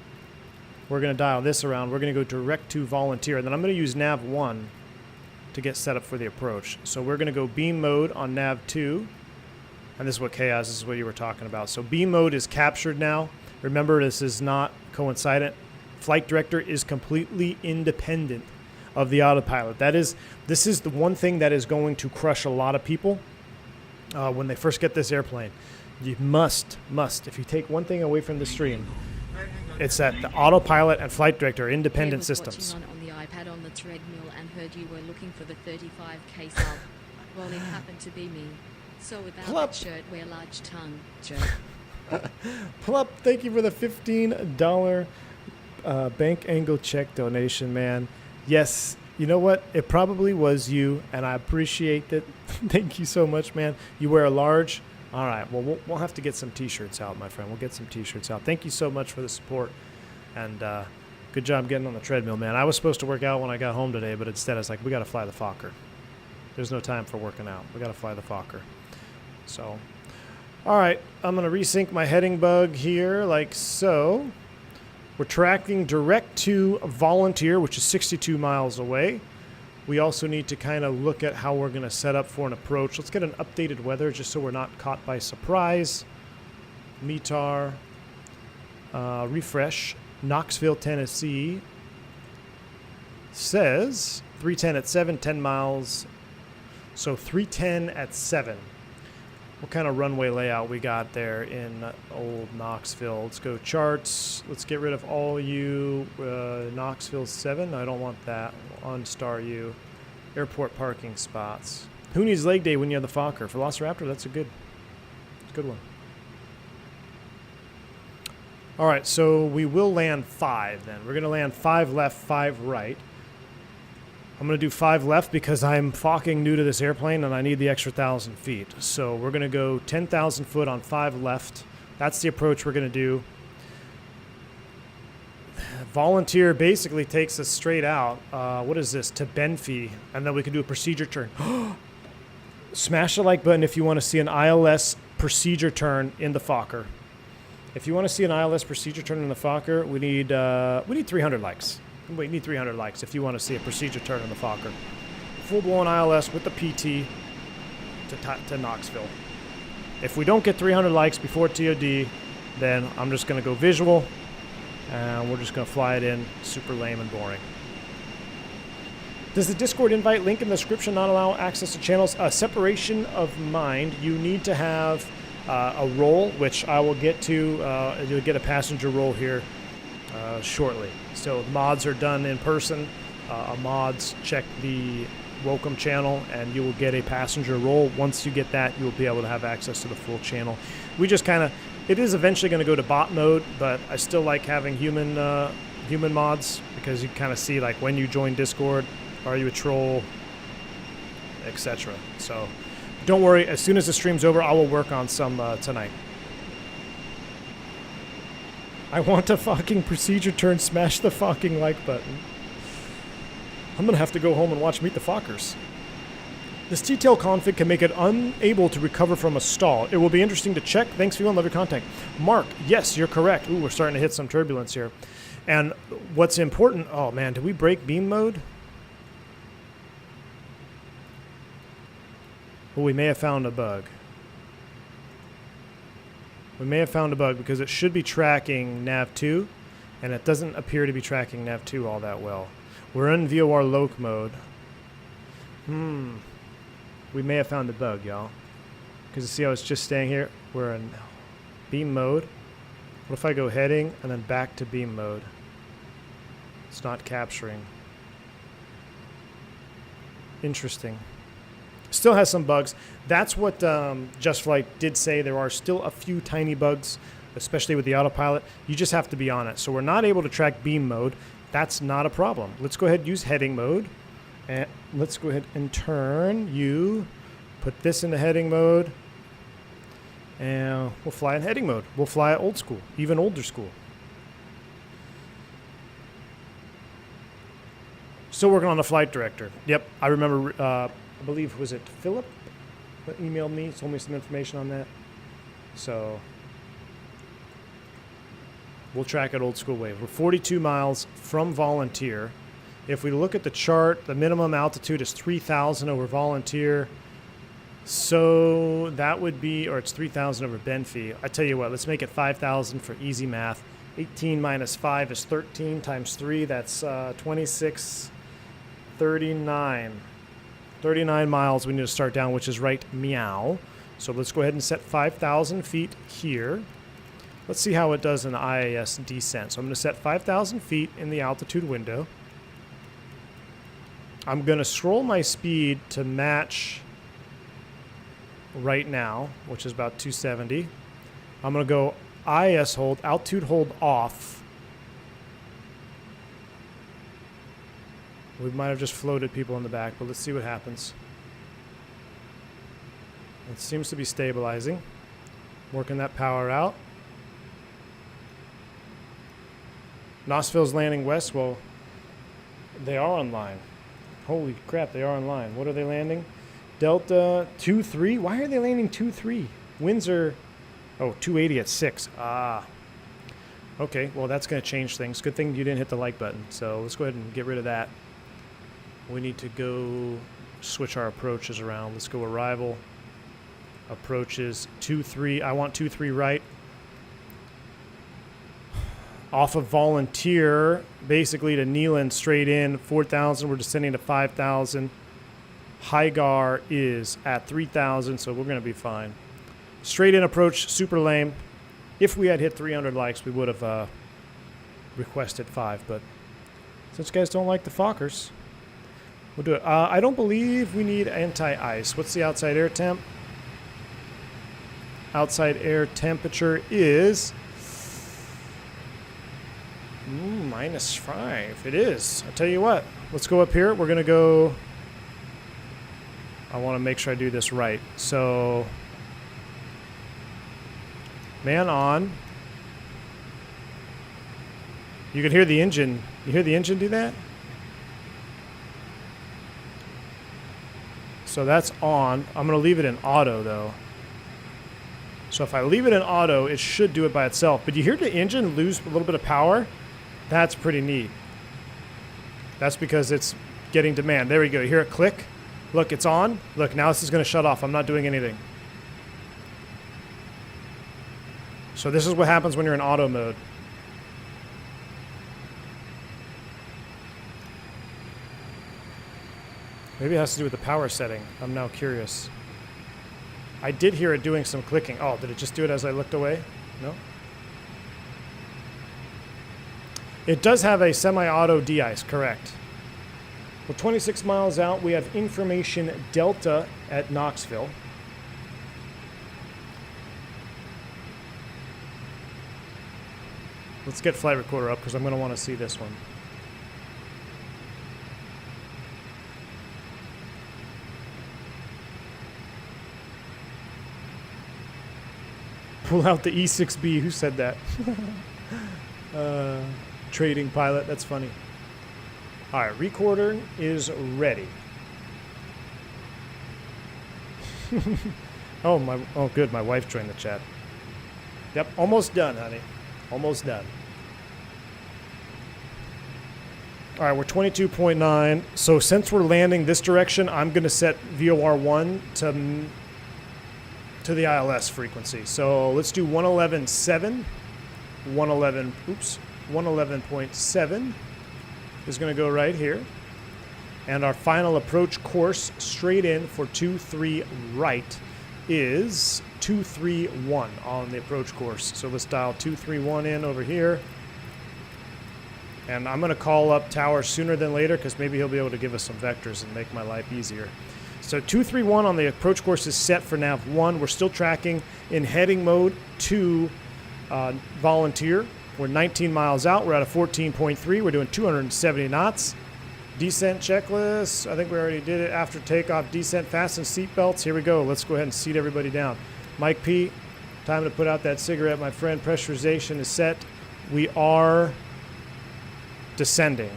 We're going to dial this around. We're going to go direct to volunteer. And then I'm going to use nav 1 to get set up for the approach. So we're going to go beam mode on nav 2. And this is what Chaos, this is what you were talking about. So beam mode is captured now. Remember, this is not coincident. Flight director is completely independent of the autopilot. This is the one thing that is going to crush a lot of people when they first get this airplane. You must, if you take one thing away from the stream, it's that the autopilot and flight director are independent systems. On the iPad on the treadmill and heard you were looking for the 35K sub. Well, it happened to be me. So without that shirt, wear large tongue, jerk. Plup, thank you for the $15 bank angle check donation, man. Yes, you know what? It probably was you, and I appreciate it. Thank you so much, man. You wear a large? All right, well, we'll have to get some T-shirts out, my friend. We'll get some T-shirts out. Thank you so much for the support, and good job getting on the treadmill, man. I was supposed to work out when I got home today, but instead I was like, we got to fly the Fokker. There's no time for working out. We got to fly the Fokker. So, all right, I'm going to resync my heading bug here like so. We're tracking direct to Volunteer, which is 62 miles away. We also need to kind of look at how we're going to set up for an approach. Let's get an updated weather just so we're not caught by surprise. METAR, refresh. Knoxville, Tennessee says 310 at 7, 10 miles. So 310 at 7. What kind of runway layout we got there in old Knoxville? Let's go charts. Let's get rid of all you Knoxville 7. I don't want that. Unstar you. Airport parking spots. Who needs leg day when you have the Fokker? For Velociraptor, that's a good one. All right, so we will land 5 then. We're going to land 5 left, 5 right. I'm going to do 5 left because I'm fucking new to this airplane and I need the extra 1,000 feet. So we're going to go 10,000 foot on 5 left. That's the approach we're going to do. Volunteer basically takes us straight out. What is this? To Benfey. And then we can do a procedure turn. Smash the like button if you want to see an ILS procedure turn in the Fokker. If you want to see an ILS procedure turn in the Fokker, we need 300 likes. We need 300 likes if you want to see a procedure turn in the Fokker. Full-blown ILS with the PT to Knoxville. If we don't get 300 likes before TOD, then I'm just going to go visual, and we're just going to fly it in super lame and boring. Does the Discord invite link in the description not allow access to channels? Separation of mind. You need to have a roll, which I will get to. You'll get a passenger roll here shortly. So mods are done in person. Mods check the welcome channel, and you will get a passenger roll. Once you get that, you will be able to have access to the full channel. We just kind of, it is eventually going to go to bot mode, but I still like having human mods, because you kind of see like when you join Discord, are you a troll, etc. So don't worry, as soon as the stream's over, I will work on some tonight. I want a fucking procedure turn. Smash the fucking like button. I'm gonna have to go home and watch Meet the Fokkers. This T-tail config can make it unable to recover from a stall. It will be interesting to check. Thanks for your love your contact. Mark, yes, you're correct. Ooh, we're starting to hit some turbulence here. And what's important, oh man, did we break beam mode? Well, we may have found a bug. We may have found a bug because it should be tracking nav2, and it doesn't appear to be tracking nav2 all that well. We're in VOR loc mode. We may have found a bug, y'all. Because you see how it's just staying here? We're in beam mode. What if I go heading and then back to beam mode? It's not capturing. Interesting. Still has some bugs. That's what JustFlight did say. There are still a few tiny bugs, especially with the autopilot. You just have to be on it. So we're not able to track beam mode. That's not a problem. Let's go ahead and use heading mode. And let's go ahead and turn you. Put this into heading mode. And we'll fly in heading mode. We'll fly old school, even older school. Still working on the flight director. Yep, I remember, I believe, was it Philip that emailed me, told me some information on that. So we'll track it old school way. We're 42 miles from Volunteer. If we look at the chart, the minimum altitude is 3,000 over Volunteer. So that would be, or it's 3,000 over Benfey. I tell you what, let's make it 5,000 for easy math. 18 minus 5 is 13 times 3. That's 26, 39. 39 miles we need to start down, which is right meow. So let's go ahead and set 5,000 feet here. Let's see how it does in the IAS descent. So I'm going to set 5,000 feet in the altitude window. I'm going to scroll my speed to match right now, which is about 270. I'm going to go IAS hold, altitude hold off. We might have just floated people in the back, but let's see what happens. It seems to be stabilizing. Working that power out. Nosville's landing west. Well, they are online. Holy crap, they are online. What are they landing? Delta 2-3. Why are they landing 2-3? Winds are, 280 at 6. Ah. Okay, well, that's going to change things. Good thing you didn't hit the like button. So let's go ahead and get rid of that. We need to go switch our approaches around. Let's go arrival. Approaches 2-3. I want 2-3 right. Off of Volunteer, basically to Neeland, straight in, 4,000. We're descending to 5,000. Highgar is at 3,000, so we're going to be fine. Straight in approach, super lame. If we had hit 300 likes, we would have requested 5, but since you guys don't like the Fokkers, we'll do it. I don't believe we need anti-ice. What's the outside air temp? Outside air temperature is -5. It is. I'll tell you what. Let's go up here. We're going to go. I want to make sure I do this right. So, man on. You can hear the engine. You hear the engine do that? So that's on. I'm going to leave it in auto, though. So if I leave it in auto, it should do it by itself. But you hear the engine lose a little bit of power? That's pretty neat. That's because it's getting demand. There we go. You hear it click? Look, it's on. Look, now this is going to shut off. I'm not doing anything. So this is what happens when you're in auto mode. Maybe it has to do with the power setting. I'm now curious. I did hear it doing some clicking. Oh, did it just do it as I looked away? No? It does have a semi-auto de-ice, correct. We're 26 miles out. We have information Delta at Knoxville. Let's get flight recorder up because I'm going to want to see this one. Pull out the E6B. Who said that? Trading pilot. That's funny. All right, recorder is ready. Oh, good. My wife joined the chat. Yep, almost done, honey. Almost done. All right, we're 22.9. So since we're landing this direction, I'm going to set VOR1 to the ILS frequency. So let's do 111.7. 111.7 is going to go right here. And our final approach course straight in for 23 right is 231 on the approach course. So let's dial 231 in over here. And I'm going to call up Tower sooner than later because maybe he'll be able to give us some vectors and make my life easier. So 231 on the approach course is set for nav 1. We're still tracking in heading mode to Volunteer. We're 19 miles out. We're at a 14.3. We're doing 270 knots. Descent checklist. I think we already did it. After takeoff, descent, fasten seatbelts. Here we go. Let's go ahead and seat everybody down. Mike P, time to put out that cigarette, my friend. Pressurization is set. We are descending.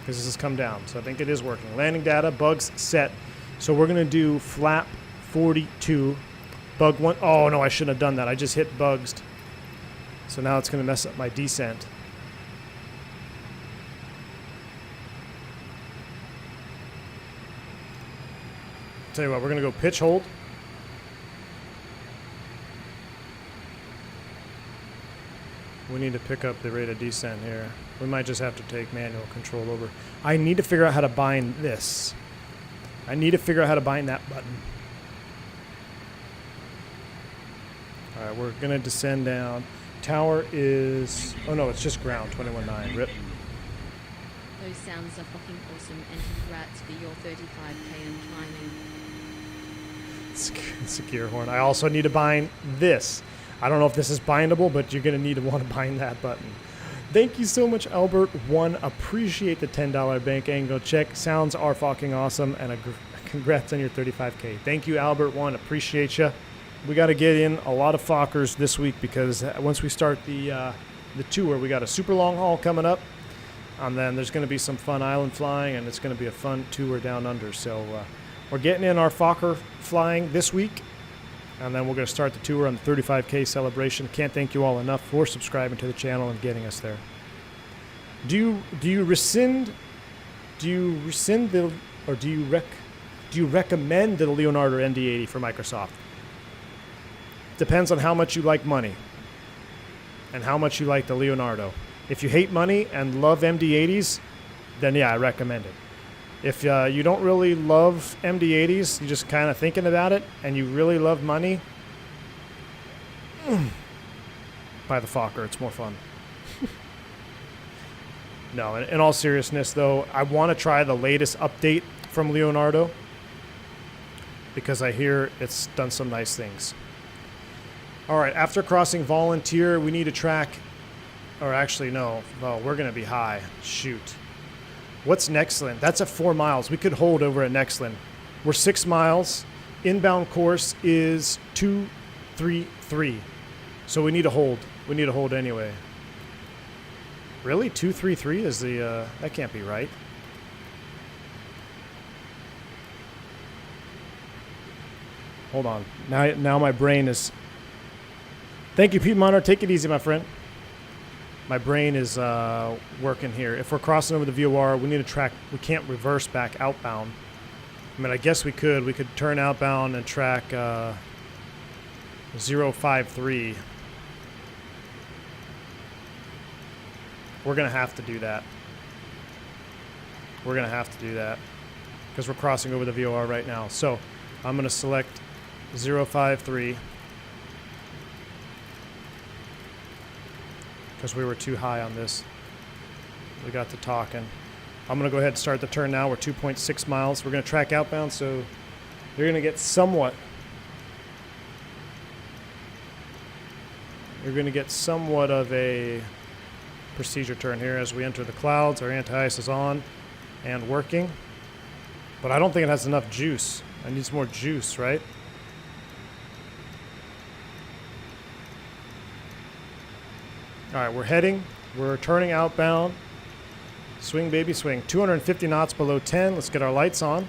Because this has come down, so I think it is working. Landing data, bugs set. So we're going to do flap 42. Bug 1. Oh, no, I shouldn't have done that. I just hit bugs. So now it's going to mess up my descent. Tell you what, we're going to go pitch hold. We need to pick up the rate of descent here. We might just have to take manual control over. I need to figure out how to bind this. I need to figure out how to bind that button. All right, we're going to descend down. Tower is... Oh, no, it's just ground, 21.9. Rip. Those sounds are fucking awesome, and congrats for your 35K and climbing. It's a gear horn. I also need to bind this. I don't know if this is bindable, but you're going to need to want to bind that button. Thank you so much, Albert1. Appreciate the $10 bank angle check. Sounds are fucking awesome, and congrats on your 35K. Thank you, Albert1. Appreciate you. We got to get in a lot of Fokkers this week because once we start the tour, we got a super long haul coming up, and then there's going to be some fun island flying, and it's going to be a fun tour down under. So we're getting in our Fokker flying this week, and then we're going to start the tour on the 35K celebration. Can't thank you all enough for subscribing to the channel and getting us there. Do you recommend the Leonardo ND80 for Microsoft? Depends on how much you like money and how much you like the Leonardo. If you hate money and love MD-80s, then yeah, I recommend it. If you don't really love MD-80s, you're just kind of thinking about it, and you really love money, buy the Fokker. It's more fun. No, in all seriousness, though, I want to try the latest update from Leonardo because I hear it's done some nice things. All right, after crossing Volunteer, we need to track, or actually, no, we're going to be high. Shoot. What's Nextland? That's at 4 miles. We could hold over at Nextland. We're 6 miles. Inbound course is 233. So we need to hold. We need to hold anyway. Really? 233 is the, that can't be right. Hold on. Now my brain is... Thank you, Pete Monitor. Take it easy, my friend. My brain is working here. If we're crossing over the VOR, we need to track. We can't reverse back outbound. I mean, I guess we could. We could turn outbound and track 053. We're going to have to do that. We're going to have to do that. because we're crossing over the VOR right now. So I'm going to select 053 because we were too high on this. We got to talking. I'm going to go ahead and start the turn now. We're 2.6 miles. We're going to track outbound, so you're going to get somewhat. You're going to get somewhat of a procedure turn here as we enter the clouds. Our anti-ice is on and working, but I don't think it has enough juice. It needs more juice, right? All right, we're turning outbound. Swing, baby, swing. 250 knots below 10. Let's get our lights on.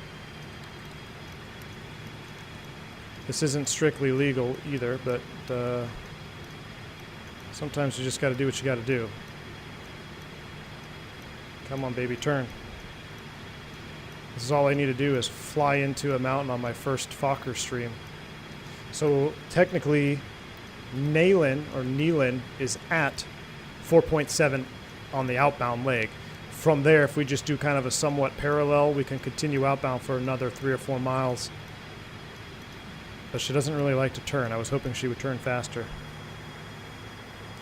This isn't strictly legal either, but sometimes you just got to do what you got to do. Come on, baby, turn. This is all I need to do is fly into a mountain on my first Fokker stream. So technically, Nealon is at 4.7 on the outbound leg. From there, if we just do kind of a somewhat parallel, we can continue outbound for another 3 or 4 miles. But she doesn't really like to turn. I was hoping she would turn faster.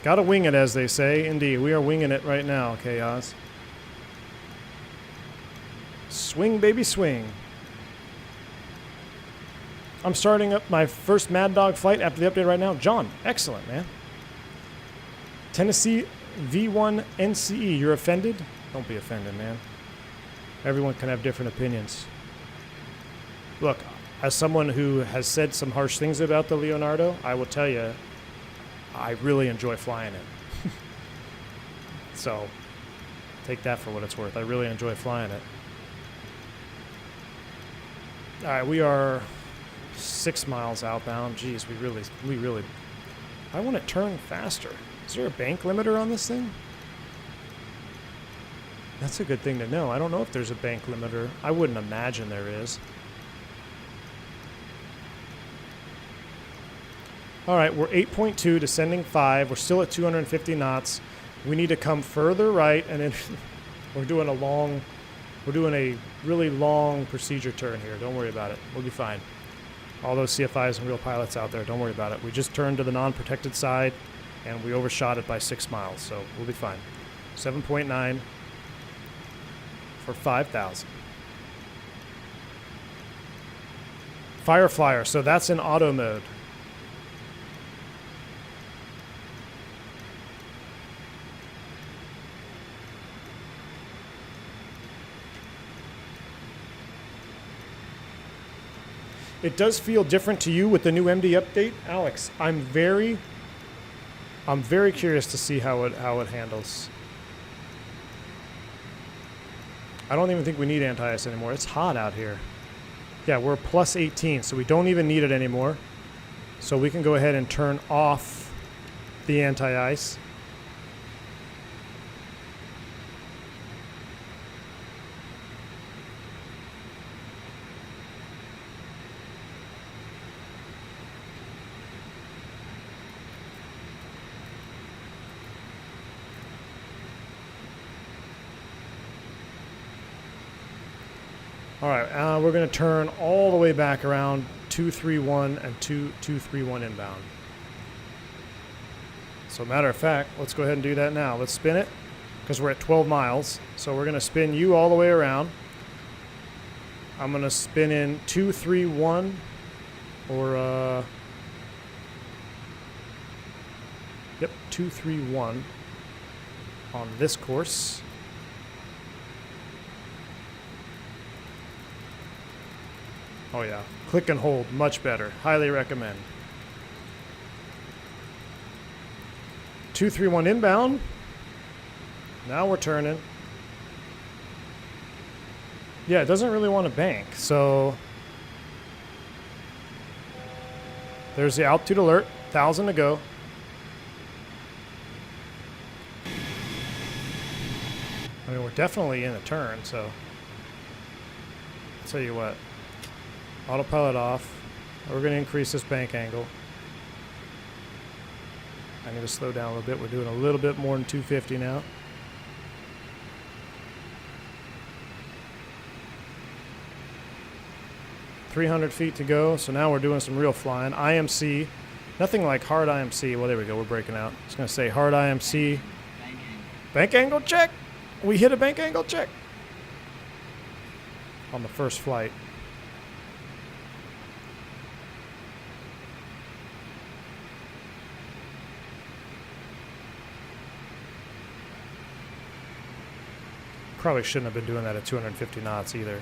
Gotta wing it, as they say. Indeed, we are winging it right now, Chaos. Swing, baby, swing. I'm starting up my first Mad Dog flight after the update right now. John, excellent, man. Tennessee V1 NCE, you're offended? Don't be offended, man. Everyone can have different opinions. Look, as someone who has said some harsh things about the Leonardo, I will tell you, I really enjoy flying it. So, take that for what it's worth. I really enjoy flying it. All right, we are 6 miles outbound. Geez, we really. I want to turn faster. Is there a bank limiter on this thing? That's a good thing to know. I don't know if there's a bank limiter. I wouldn't imagine there is. All right, we're 8.2, descending 5. We're still at 250 knots. We need to come further right, and then we're doing a really long procedure turn here. Don't worry about it. We'll be fine. All those CFIs and real pilots out there, don't worry about it. We just turned to the non-protected side, and we overshot it by 6 miles, so we'll be fine. 7.9 for 5,000. Fireflyer, so that's in auto mode. It does feel different to you with the new MD update, Alex. I'm very curious to see how it handles. I don't even think we need anti-ice anymore. It's hot out here. Yeah, we're plus 18, so we don't even need it anymore. So we can go ahead and turn off the anti-ice. All right, we're going to turn all the way back around 231 and 231 inbound. So matter of fact, let's go ahead and do that now. Let's spin it because we're at 12 miles. So we're going to spin you all the way around. I'm going to spin in 231 or, yep, 231 on this course. Oh yeah, click and hold, much better. Highly recommend. 231 inbound. Now we're turning. Yeah, it doesn't really want to bank, so there's the altitude alert, 1,000 to go. I mean, we're definitely in a turn, so I'll tell you what. Autopilot off. We're going to increase this bank angle. I need to slow down a little bit. We're doing a little bit more than 250 now. 300 feet to go, so now we're doing some real flying. IMC. Nothing like hard IMC. Well, there we go. We're breaking out. I was going to say hard IMC. Bank angle check. We hit a bank angle check on the first flight. Probably shouldn't have been doing that at 250 knots either.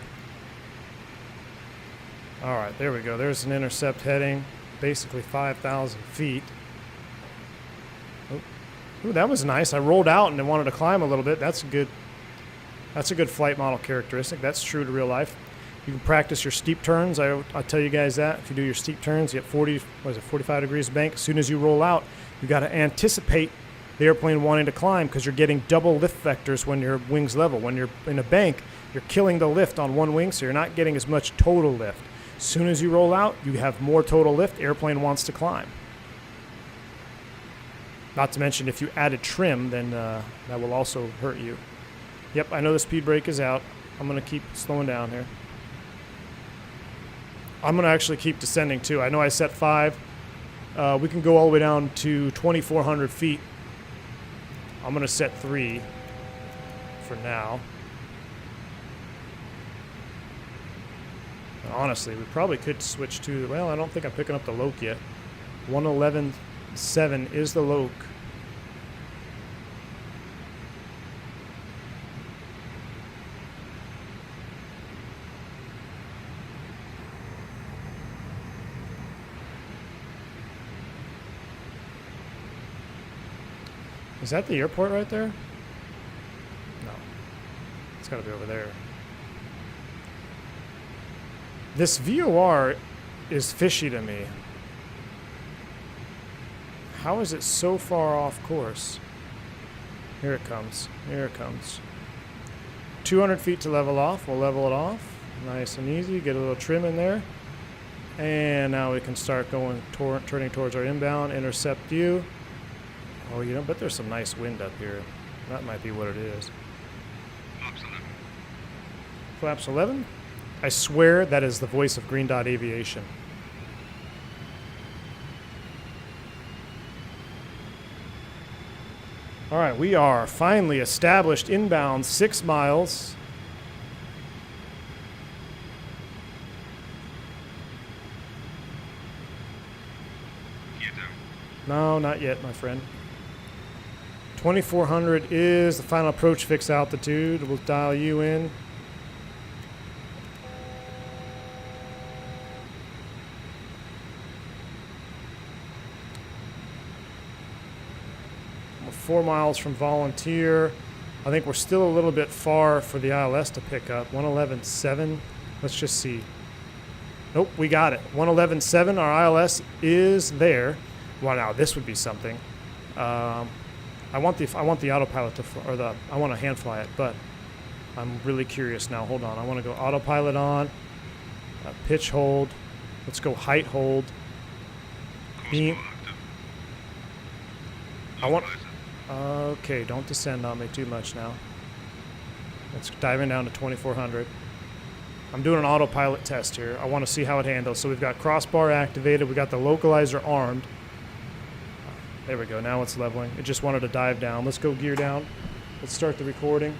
All right, there we go. There's an intercept heading, basically 5,000 feet. Ooh, that was nice. I rolled out and then wanted to climb a little bit. That's a good flight model characteristic. That's true to real life. You can practice your steep turns. I'll tell you guys that. If you do your steep turns, you get 45 degrees of bank. As soon as you roll out, you got to anticipate the airplane wanting to climb because you're getting double lift vectors when your wings level. When you're in a bank, you're killing the lift on one wing, so you're not getting as much total lift. As soon as you roll out, you have more total lift. Airplane wants to climb. Not to mention, if you added trim, then that will also hurt you. Yep, I know the speed brake is out. I'm going to keep slowing down here. I'm going to actually keep descending too. I know I set 5. We can go all the way down to 2,400 feet. I'm going to set 3 for now. And honestly, we probably could switch to, well, I don't think I'm picking up the Loke yet. 111.7 is the Loke. Is that the airport right there? No. It's got to be over there. This VOR is fishy to me. How is it so far off course? Here it comes. Here it comes. 200 feet to level off. We'll level it off. Nice and easy. Get a little trim in there. And now we can start going turning towards our inbound. Intercept view. Oh, you know, but there's some nice wind up here. That might be what it is. Flaps 11. Flaps 11? I swear that is the voice of Green Dot Aviation. All right, we are finally established inbound 6 miles. Get down. No, not yet, my friend. 2,400 is the final approach fix altitude. We'll dial you in. We're 4 miles from Volunteer. I think we're still a little bit far for the ILS to pick up. 111.7. Let's just see. Nope, we got it. 111.7. Our ILS is there. Well, now this would be something. I want the autopilot to fly, or I want to hand fly it, but I'm really curious now. Hold on, I want to go autopilot on, pitch hold. Let's go height hold. Beam. I want. Okay, don't descend on me too much now. Let's dive in down to 2,400. I'm doing an autopilot test here. I want to see how it handles. So we've got crossbar activated. We got the localizer armed. There we go. Now it's leveling. It just wanted to dive down. Let's go gear down. Let's start the recording.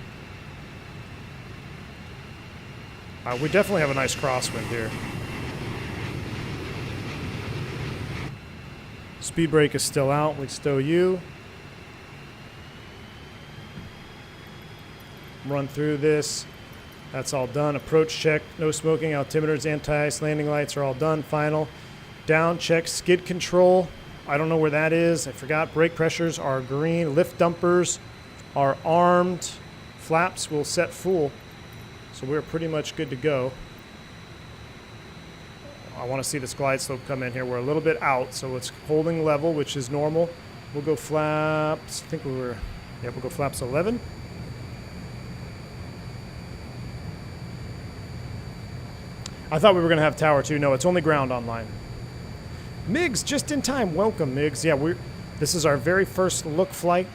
We definitely have a nice crosswind here. Speed brake is still out. We stow you. Run through this. That's all done. Approach check. No smoking. Altimeters, anti-ice, landing lights are all done. Final. Down check. Skid control. I don't know where that is. I forgot. Brake pressures are green. Lift dumpers are armed. Flaps will set full. So we're pretty much good to go. I want to see this glide slope come in here. We're a little bit out, so it's holding level, which is normal. We'll go flaps. I think we'll go flaps 11. I thought we were going to have tower 2. No, it's only ground online. Migs, just in time. Welcome, Migs. Yeah, this is our very first look flight.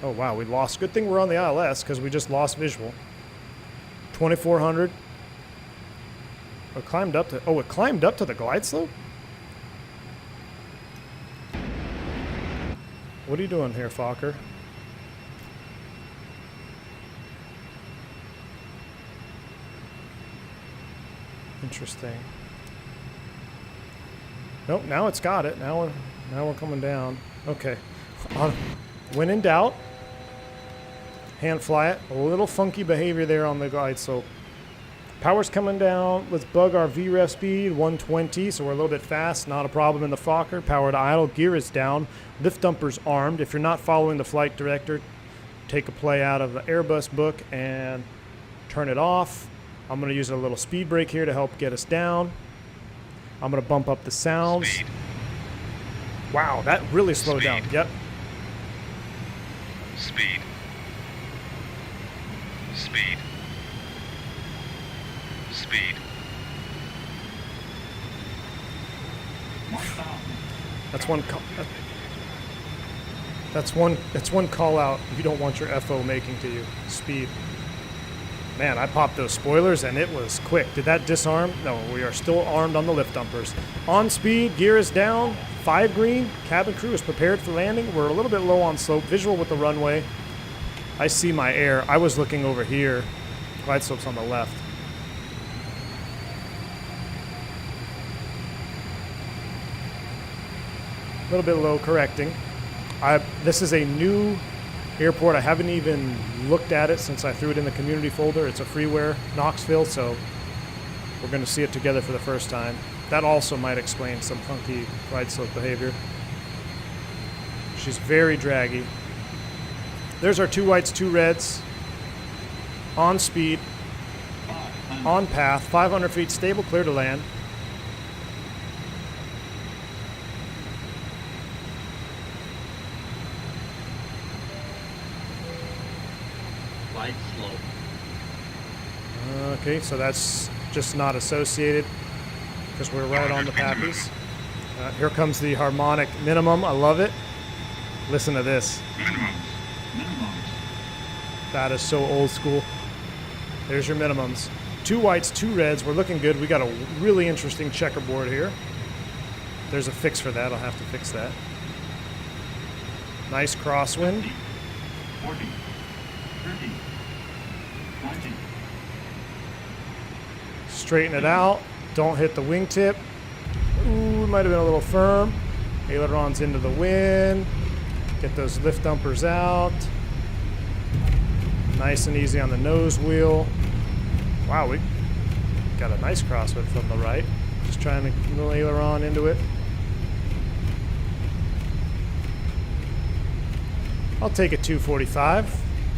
Oh, wow, we lost. Good thing we're on the ILS because we just lost visual. 2,400. It climbed up to... Oh, it climbed up to the glide slope? What are you doing here, Fokker? Interesting. Nope, now it's got it. Now we're coming down. Okay. When in doubt, hand fly it. A little funky behavior there on the glide slope. Power's coming down. Let's bug our VREF speed, 120, so we're a little bit fast. Not a problem in the Fokker. Power to idle. Gear is down. Lift dumper's armed. If you're not following the flight director, take a play out of the Airbus book and turn it off. I'm going to use a little speed brake here to help get us down. I'm going to bump up the sounds. Speed. Wow, that really slowed down. Yep. Speed. Speed. Speed. That's one call out you don't want your FO making to you. Speed. Man, I popped those spoilers and it was quick. Did that disarm? No, we are still armed on the lift dumpers. On speed, gear is down. 5 green. Cabin crew is prepared for landing. We're a little bit low on slope. Visual with the runway. I see my air. I was looking over here. Glide slope's on the left. A little bit low, correcting. This is a new airport. I haven't even looked at it since I threw it in the community folder. It's a freeware, Knoxville, so we're going to see it together for the first time. That also might explain some funky glide slope behavior. She's very draggy. There's our 2 whites, 2 reds. On speed. On path. 500 feet stable, clear to land. Okay, so that's just not associated because we're right on the pappies. Here comes the harmonic minimum. I love it. Listen to this. That is so old school. There's your minimums. 2 whites, 2 reds. We're looking good. We got a really interesting checkerboard here. There's a fix for that. I'll have to fix that. Nice crosswind. 40, 30, 20. Straighten it out. Don't hit the wingtip. Ooh, might have been a little firm. Ailerons into the wind. Get those lift dumpers out. Nice and easy on the nose wheel. Wow, we got a nice crosswind from the right. Just trying to get a little aileron into it. I'll take a 245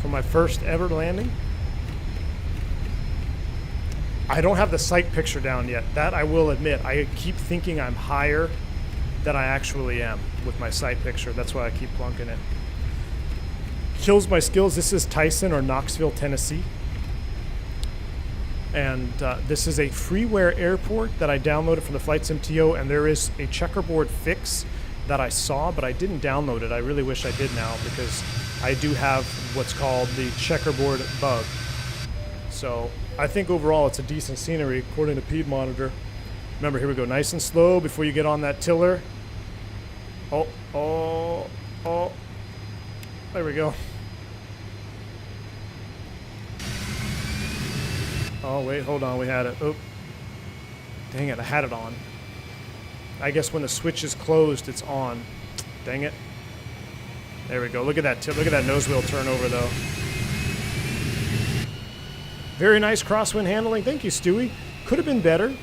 for my first ever landing. I don't have the sight picture down yet. That I will admit. I keep thinking I'm higher than I actually am with my sight picture. That's why I keep plunking it. Kills my skills. This is Tyson or Knoxville, Tennessee. And this is a freeware airport that I downloaded from the FlightSim, and there is a checkerboard fix that I saw, but I didn't download it. I really wish I did now because I do have what's called the checkerboard bug. So I think overall it's a decent scenery according to Peed Monitor. Remember, here we go, nice and slow before you get on that tiller. Oh, there we go. Oh wait, hold on, we had it. Oh, dang it, I had it on. I guess when the switch is closed, it's on. Dang it. There we go. Look at that look at that nose wheel turnover though. Very nice crosswind handling. Thank you, Stewie. Could have been better.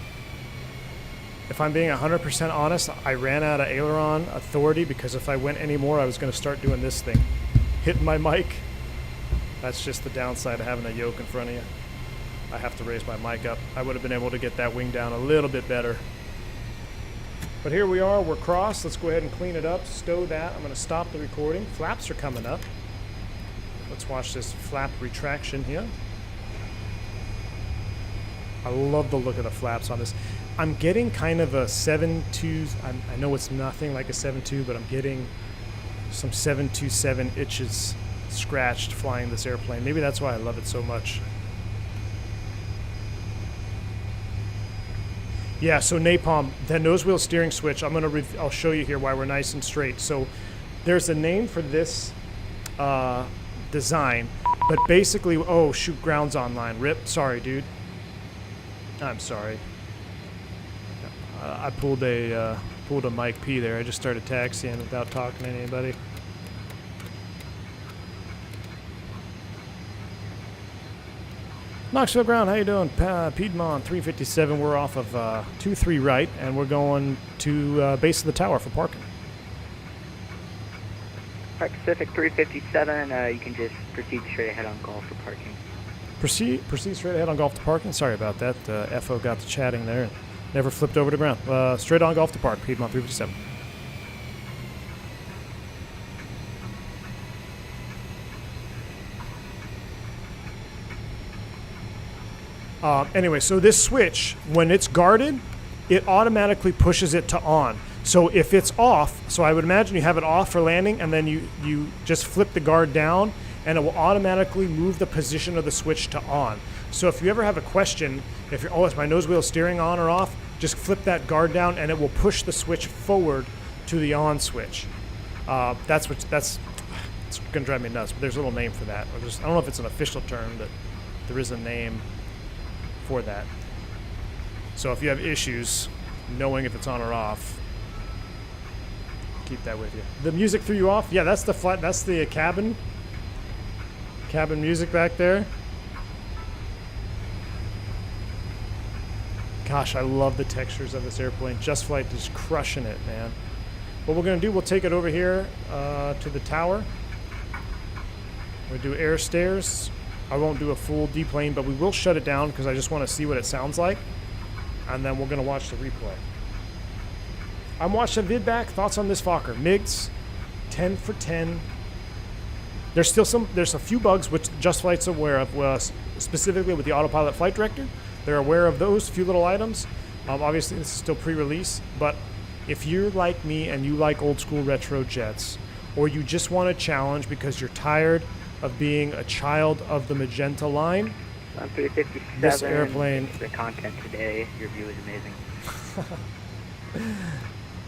If I'm being 100% honest, I ran out of aileron authority because if I went any more, I was going to start doing this thing. Hitting my mic. That's just the downside of having a yoke in front of you. I have to raise my mic up. I would have been able to get that wing down a little bit better. But here we are. We're crossed. Let's go ahead and clean it up. Stow that. I'm going to stop the recording. Flaps are coming up. Let's watch this flap retraction here. I love the look of the flaps on this. I'm getting kind of a 7.2. I know it's nothing like a 7.2, but I'm getting some 727 itches scratched flying this airplane. Maybe that's why I love it so much. Yeah, so Napalm, that nose wheel steering switch, I'll show you here why we're nice and straight. So there's a name for this design, but basically, oh shoot, ground's online. Rip, sorry, dude. I'm sorry. I pulled a Mike P there. I just started taxiing without talking to anybody. Knoxville ground, how you doing? Piedmont 357. We're off of 23 right, and we're going to base of the tower for parking. Park Pacific 357. You can just proceed straight ahead on golf for parking. Proceed straight ahead on golf to parking. Sorry about that. FO got to chatting there. Never flipped over to ground. Straight on golf to park. Piedmont 357. Anyway, so this switch, when it's guarded, it automatically pushes it to on. So if it's off, so I would imagine you have it off for landing, and then you just flip the guard down, and it will automatically move the position of the switch to on. So if you ever have a question, if you're, is my nose wheel steering on or off, just flip that guard down, and it will push the switch forward to the on switch. It's gonna drive me nuts, but there's a little name for that. I don't know if it's an official term, but there is a name for that. So if you have issues knowing if it's on or off, keep that with you. The music threw you off? Yeah, that's the flight. That's the cabin music back there. Gosh, I love the textures of this airplane. Just Flight is crushing it, man. What we're gonna do, we'll take it over here to the tower. We'll do air stairs. I won't do a full deplane, but we will shut it down because I just want to see what it sounds like. And then we're going to watch the replay. I'm watching vid back. Thoughts on this Fokker? MiGs, 10 for 10. There's a few bugs which Just Flight's aware of, specifically with the autopilot flight director. They're aware of those few little items. Obviously, this is still pre-release, but if you're like me and you like old school retro jets, or you just want a challenge because you're tired of being a child of the magenta line, 357. This airplane. The content today. Your view is amazing.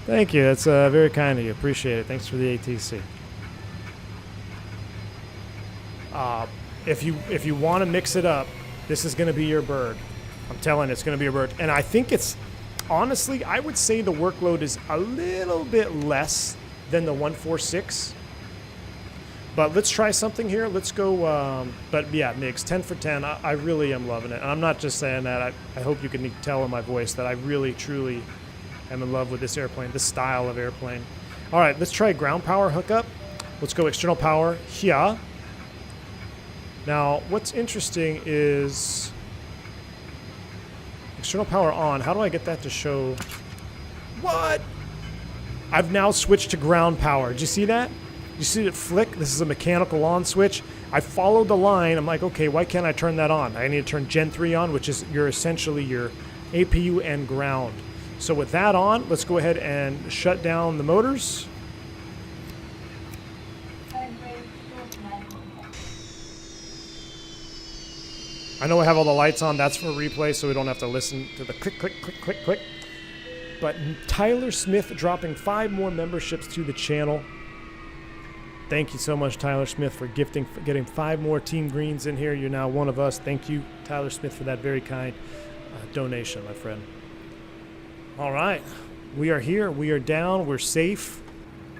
Thank you. That's very kind of you. Appreciate it. Thanks for the ATC. If you want to mix it up, this is going to be your bird. I'm telling you, it's going to be your bird. And I think it's, honestly, I would say the workload is a little bit less than the 146. But let's try something here. Let's go, but yeah, MiGs, 10 for 10. I really am loving it. And I'm not just saying that. I hope you can tell in my voice that I really, truly am in love with this airplane, this style of airplane. All right, let's try ground power hookup. Let's go external power here. Now, what's interesting is external power on. How do I get that to show? What? I've now switched to ground power. Did you see that? You see it flick? This is a mechanical on switch. I followed the line. I'm like, okay, why can't I turn that on? I need to turn Gen 3 on, which is essentially your APU and ground. So with that on, let's go ahead and shut down the motors. I know I have all the lights on. That's for replay, so we don't have to listen to the click, click, click, click, click. But Tyler Smith dropping 5 more memberships to the channel. Thank you so much, Tyler Smith, for getting 5 more Team Greens in here. You're now one of us. Thank you, Tyler Smith, for that very kind donation, my friend. All right. We are here. We are down. We're safe.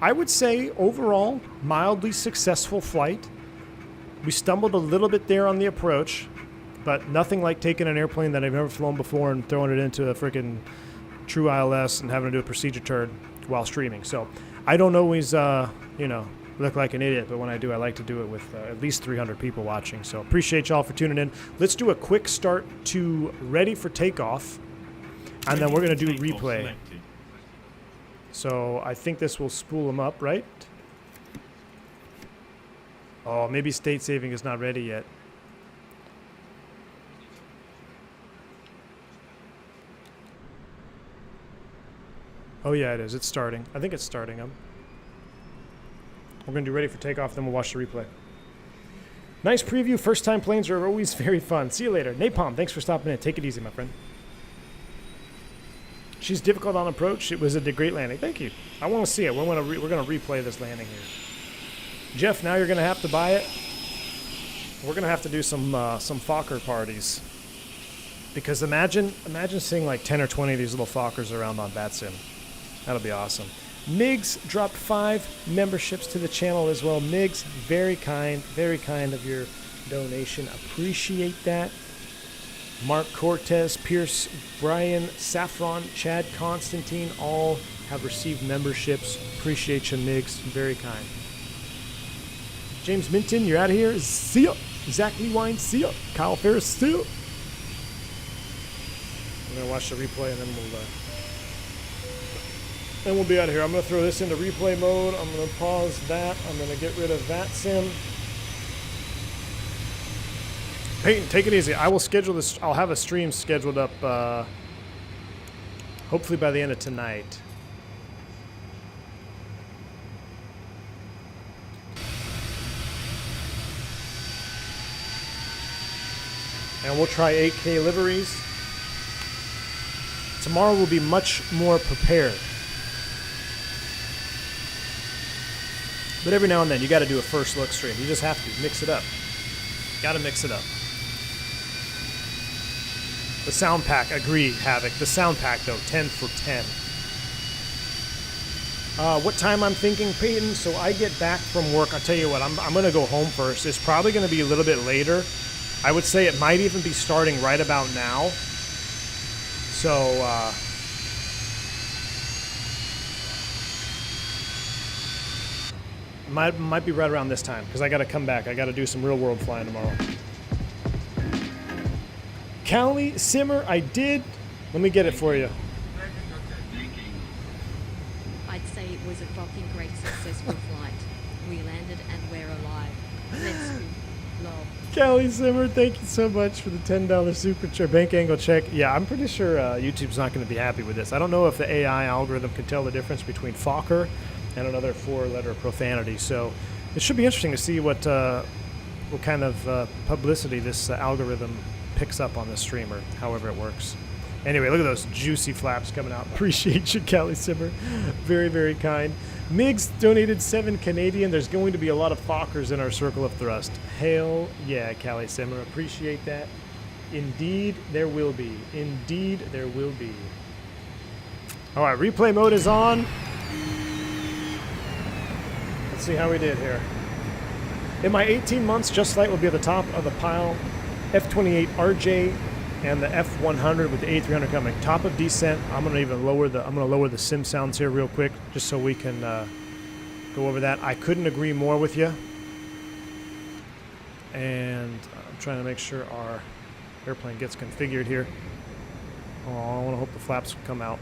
I would say, overall, mildly successful flight. We stumbled a little bit there on the approach, but nothing like taking an airplane that I've never flown before and throwing it into a freaking true ILS and having to do a procedure turn while streaming. So I don't always, look like an idiot, but when I do, I like to do it with at least 300 people watching. So appreciate y'all for tuning in. Let's do a quick start to ready for takeoff, and then we're going to do replay. So I think this will spool them up, right? Oh, maybe state saving is not ready yet. Oh yeah, it is. It's starting. I think it's starting. We're going to do ready for takeoff, then we'll watch the replay. Nice preview. First-time planes are always very fun. See you later. Napalm, thanks for stopping in. Take it easy, my friend. She's difficult on approach. It was a great landing. Thank you. I want to see it. We're gonna replay this landing here. Jeff, now you're gonna have to buy it. We're gonna have to do some Fokker parties. Because imagine seeing like 10 or 20 of these little Fokkers around on VATSIM. That'll be awesome. Migs dropped 5 memberships to the channel as well. Migs, very kind of your donation. Appreciate that. Mark Cortez, Pierce, Brian, Saffron, Chad, Constantine, all have received memberships. Appreciate you, Migs. Very kind. James Minton, you're out of here. See ya. Zach Lewine, see ya. Kyle Ferris, see ya. I'm going to watch the replay and then we'll be out of here. I'm going to throw this into replay mode. I'm going to pause that. I'm going to get rid of VATSIM. Peyton, take it easy. I will schedule this. I'll have a stream scheduled up hopefully by the end of tonight. And we'll try 8K liveries. Tomorrow we'll be much more prepared. But every now and then you got to do a first look stream. You just have to mix it up. Got to mix it up. The sound pack, agree, Havoc. The sound pack though, 10 for 10. What time I'm thinking, Peyton? So I get back from work. I'll tell you what, I'm going to go home first. It's probably going to be a little bit later. I would say it might even be starting right about now. So, might be right around this time because I got to come back. I got to do some real world flying tomorrow. Callie Simmer, I did. Let me get it for you. I'd say it was a fucking great successful flight. We landed and we're alive. Let's go. Lol. Callie Simmer, thank you so much for the $10 super chat. Bank angle check. Yeah, I'm pretty sure YouTube's not going to be happy with this. I don't know if the AI algorithm can tell the difference between Fokker and another 4-letter profanity. So it should be interesting to see what kind of publicity this algorithm picks up on the streamer, however it works. Anyway, look at those juicy flaps coming out. Appreciate you, Callie Simmer. Very, very kind. Migs donated 7 Canadian. There's going to be a lot of Fokkers in our circle of thrust. Hell yeah, Callie Simmer. Appreciate that. Indeed, there will be. Indeed, there will be. All right, replay mode is on. Let's see how we did here. In my 18 months, Just Flight will be at the top of the pile. F28 RJ and the F100 with the A300 coming. Top of descent. I'm gonna lower the sim sounds here real quick just so we can go over that. I couldn't agree more with you. And I'm trying to make sure our airplane gets configured here. Oh, I want to hope the flaps come out.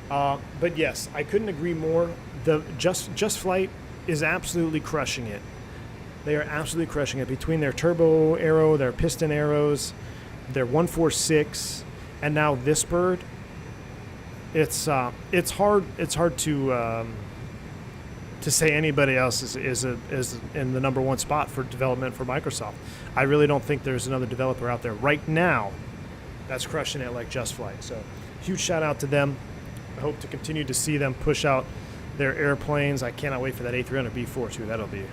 But yes, I couldn't agree more. The Just Flight is absolutely crushing it. They are absolutely crushing it between their turbo arrow, their piston arrows, their 146, and now this bird. It's hard to say anybody else is in the number one spot for development for Microsoft. I really don't think there's another developer out there right now that's crushing it like Just Flight. So huge shout out to them. I hope to continue to see them push out their airplanes. I cannot wait for that A300 B4 too. That'll be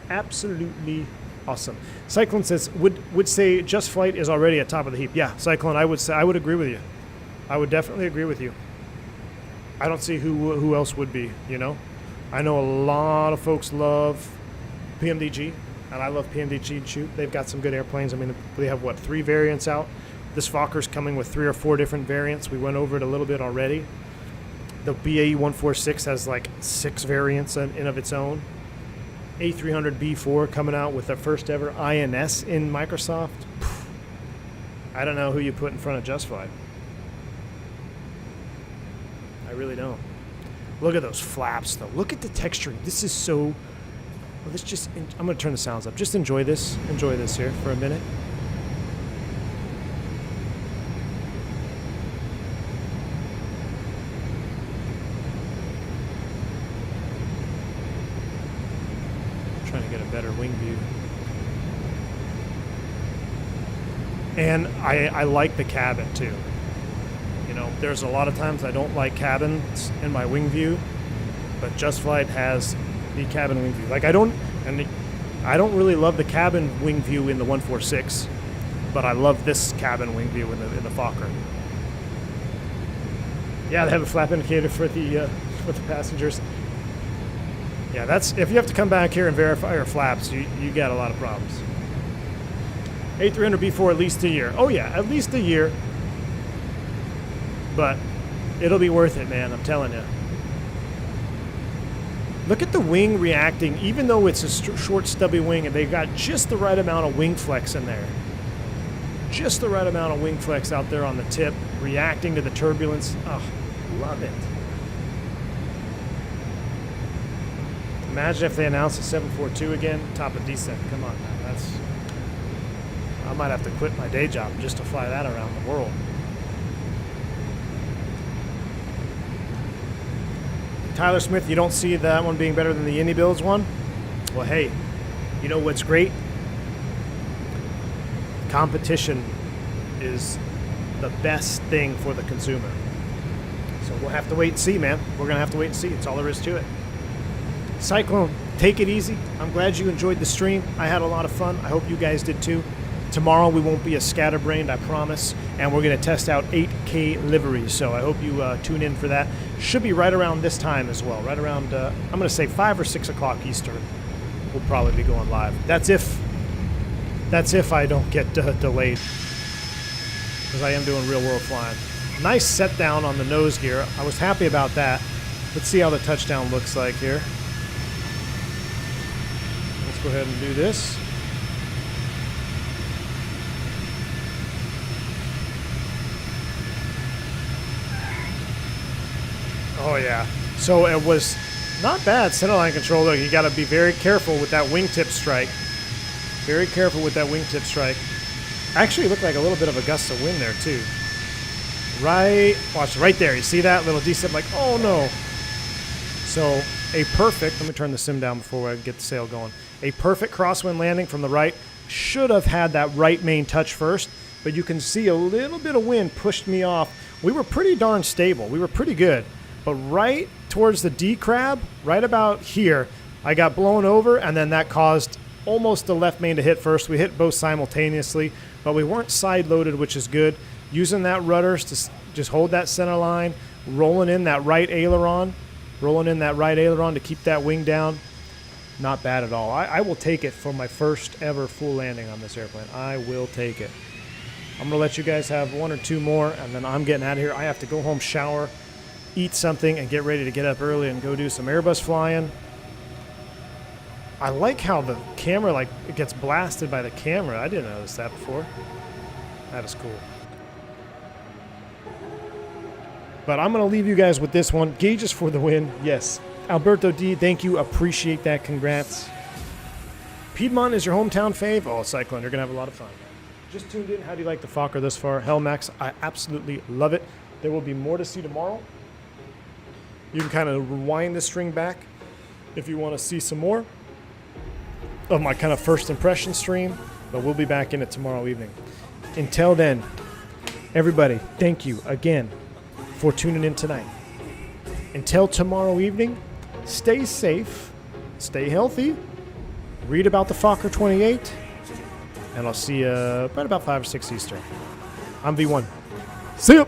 absolutely awesome. Cyclone says would say Just Flight is already at top of the heap. Yeah, Cyclone, I would agree with you. I would definitely agree with you. I don't see who else would be, you know? I know a lot of folks love PMDG, and I love PMDG too. They've got some good airplanes. I mean, they have 3 variants out. This Fokker's coming with 3 or 4 different variants. We went over it a little bit already. The BAE 146 has 6 variants in of its own. A300 B4 coming out with their first ever INS in Microsoft. I don't know who you put in front of Just Flight. I really don't. Look at those flaps, though. Look at the texturing. This is so... Well, let's just... I'm going to turn the sounds up. Just enjoy this. Enjoy this here for a minute. Trying to get a better wing view. And I like the cabin, too. You know, there's a lot of times I don't like cabins in my wing view, but JustFlight has the cabin wing view. Like I don't really love the cabin wing view in the 146, but I love this cabin wing view in the Fokker. Yeah, they have a flap indicator for the passengers. Yeah, that's if you have to come back here and verify your flaps, you got a lot of problems. A300 B4 at least a year. Oh yeah, at least a year. But it'll be worth it, man. I'm telling you. Look at the wing reacting, even though it's a short, stubby wing, and they've got just the right amount of wing flex in there. Just the right amount of wing flex out there on the tip, reacting to the turbulence. Oh, love it. Imagine if they announced a 742 again, top of descent. Come on, man. I might have to quit my day job just to fly that around the world. Tyler Smith, you don't see that one being better than the Indy Builds one? Well, hey, you know what's great? Competition is the best thing for the consumer. So we'll have to wait and see, man. We're going to have to wait and see. It's all there is to it. Cyclone, take it easy. I'm glad you enjoyed the stream. I had a lot of fun. I hope you guys did too. Tomorrow we won't be as scatterbrained, I promise, and we're going to test out 8K liveries, so I hope you tune in for that. Should be right around this time as well, right around, I'm going to say 5 or 6 o'clock Eastern. We'll probably be going live. That's if I don't get delayed, because I am doing real world flying. Nice set down on the nose gear. I was happy about that. Let's see how the touchdown looks like here. Let's go ahead and do this. Oh yeah, so it was not bad centerline control though. You got to be very careful with that wingtip strike. Very careful with that wingtip strike. Actually, it looked like a little bit of a gust of wind there too. Right, watch right there. You see that little descent? Like, oh no. So a perfect. Let me turn the sim down before I get the sail going. A perfect crosswind landing from the right. Should have had that right main touch first, but you can see a little bit of wind pushed me off. We were pretty darn stable. We were pretty good. But right towards the D crab, right about here, I got blown over, and then that caused almost the left main to hit first. We hit both simultaneously, but we weren't side loaded, which is good. Using that rudder to just hold that center line, rolling in that right aileron to keep that wing down. Not bad at all. I will take it for my first ever full landing on this airplane. I will take it. I'm going to let you guys have one or two more, and then I'm getting out of here. I have to go home, shower, eat something, and get ready to get up early and go do some Airbus flying. I like how the camera, like, it gets blasted by the camera. I didn't notice that before. That is cool. But I'm going to leave you guys with this one. Gauges for the win. Yes. Alberto D, thank you. Appreciate that. Congrats. Piedmont is your hometown fave. Oh, Cyclone, you're going to have a lot of fun. Just tuned in. How do you like the Fokker thus far? Hell, Max, I absolutely love it. There will be more to see tomorrow. You can kind of rewind the string back if you want to see some more of my kind of first impression stream, but we'll be back in it tomorrow evening. Until then, everybody, thank you again for tuning in tonight. Until tomorrow evening, stay safe, stay healthy, read about the Fokker 28, and I'll see you right about 5 or 6 Eastern. I'm V1. See ya!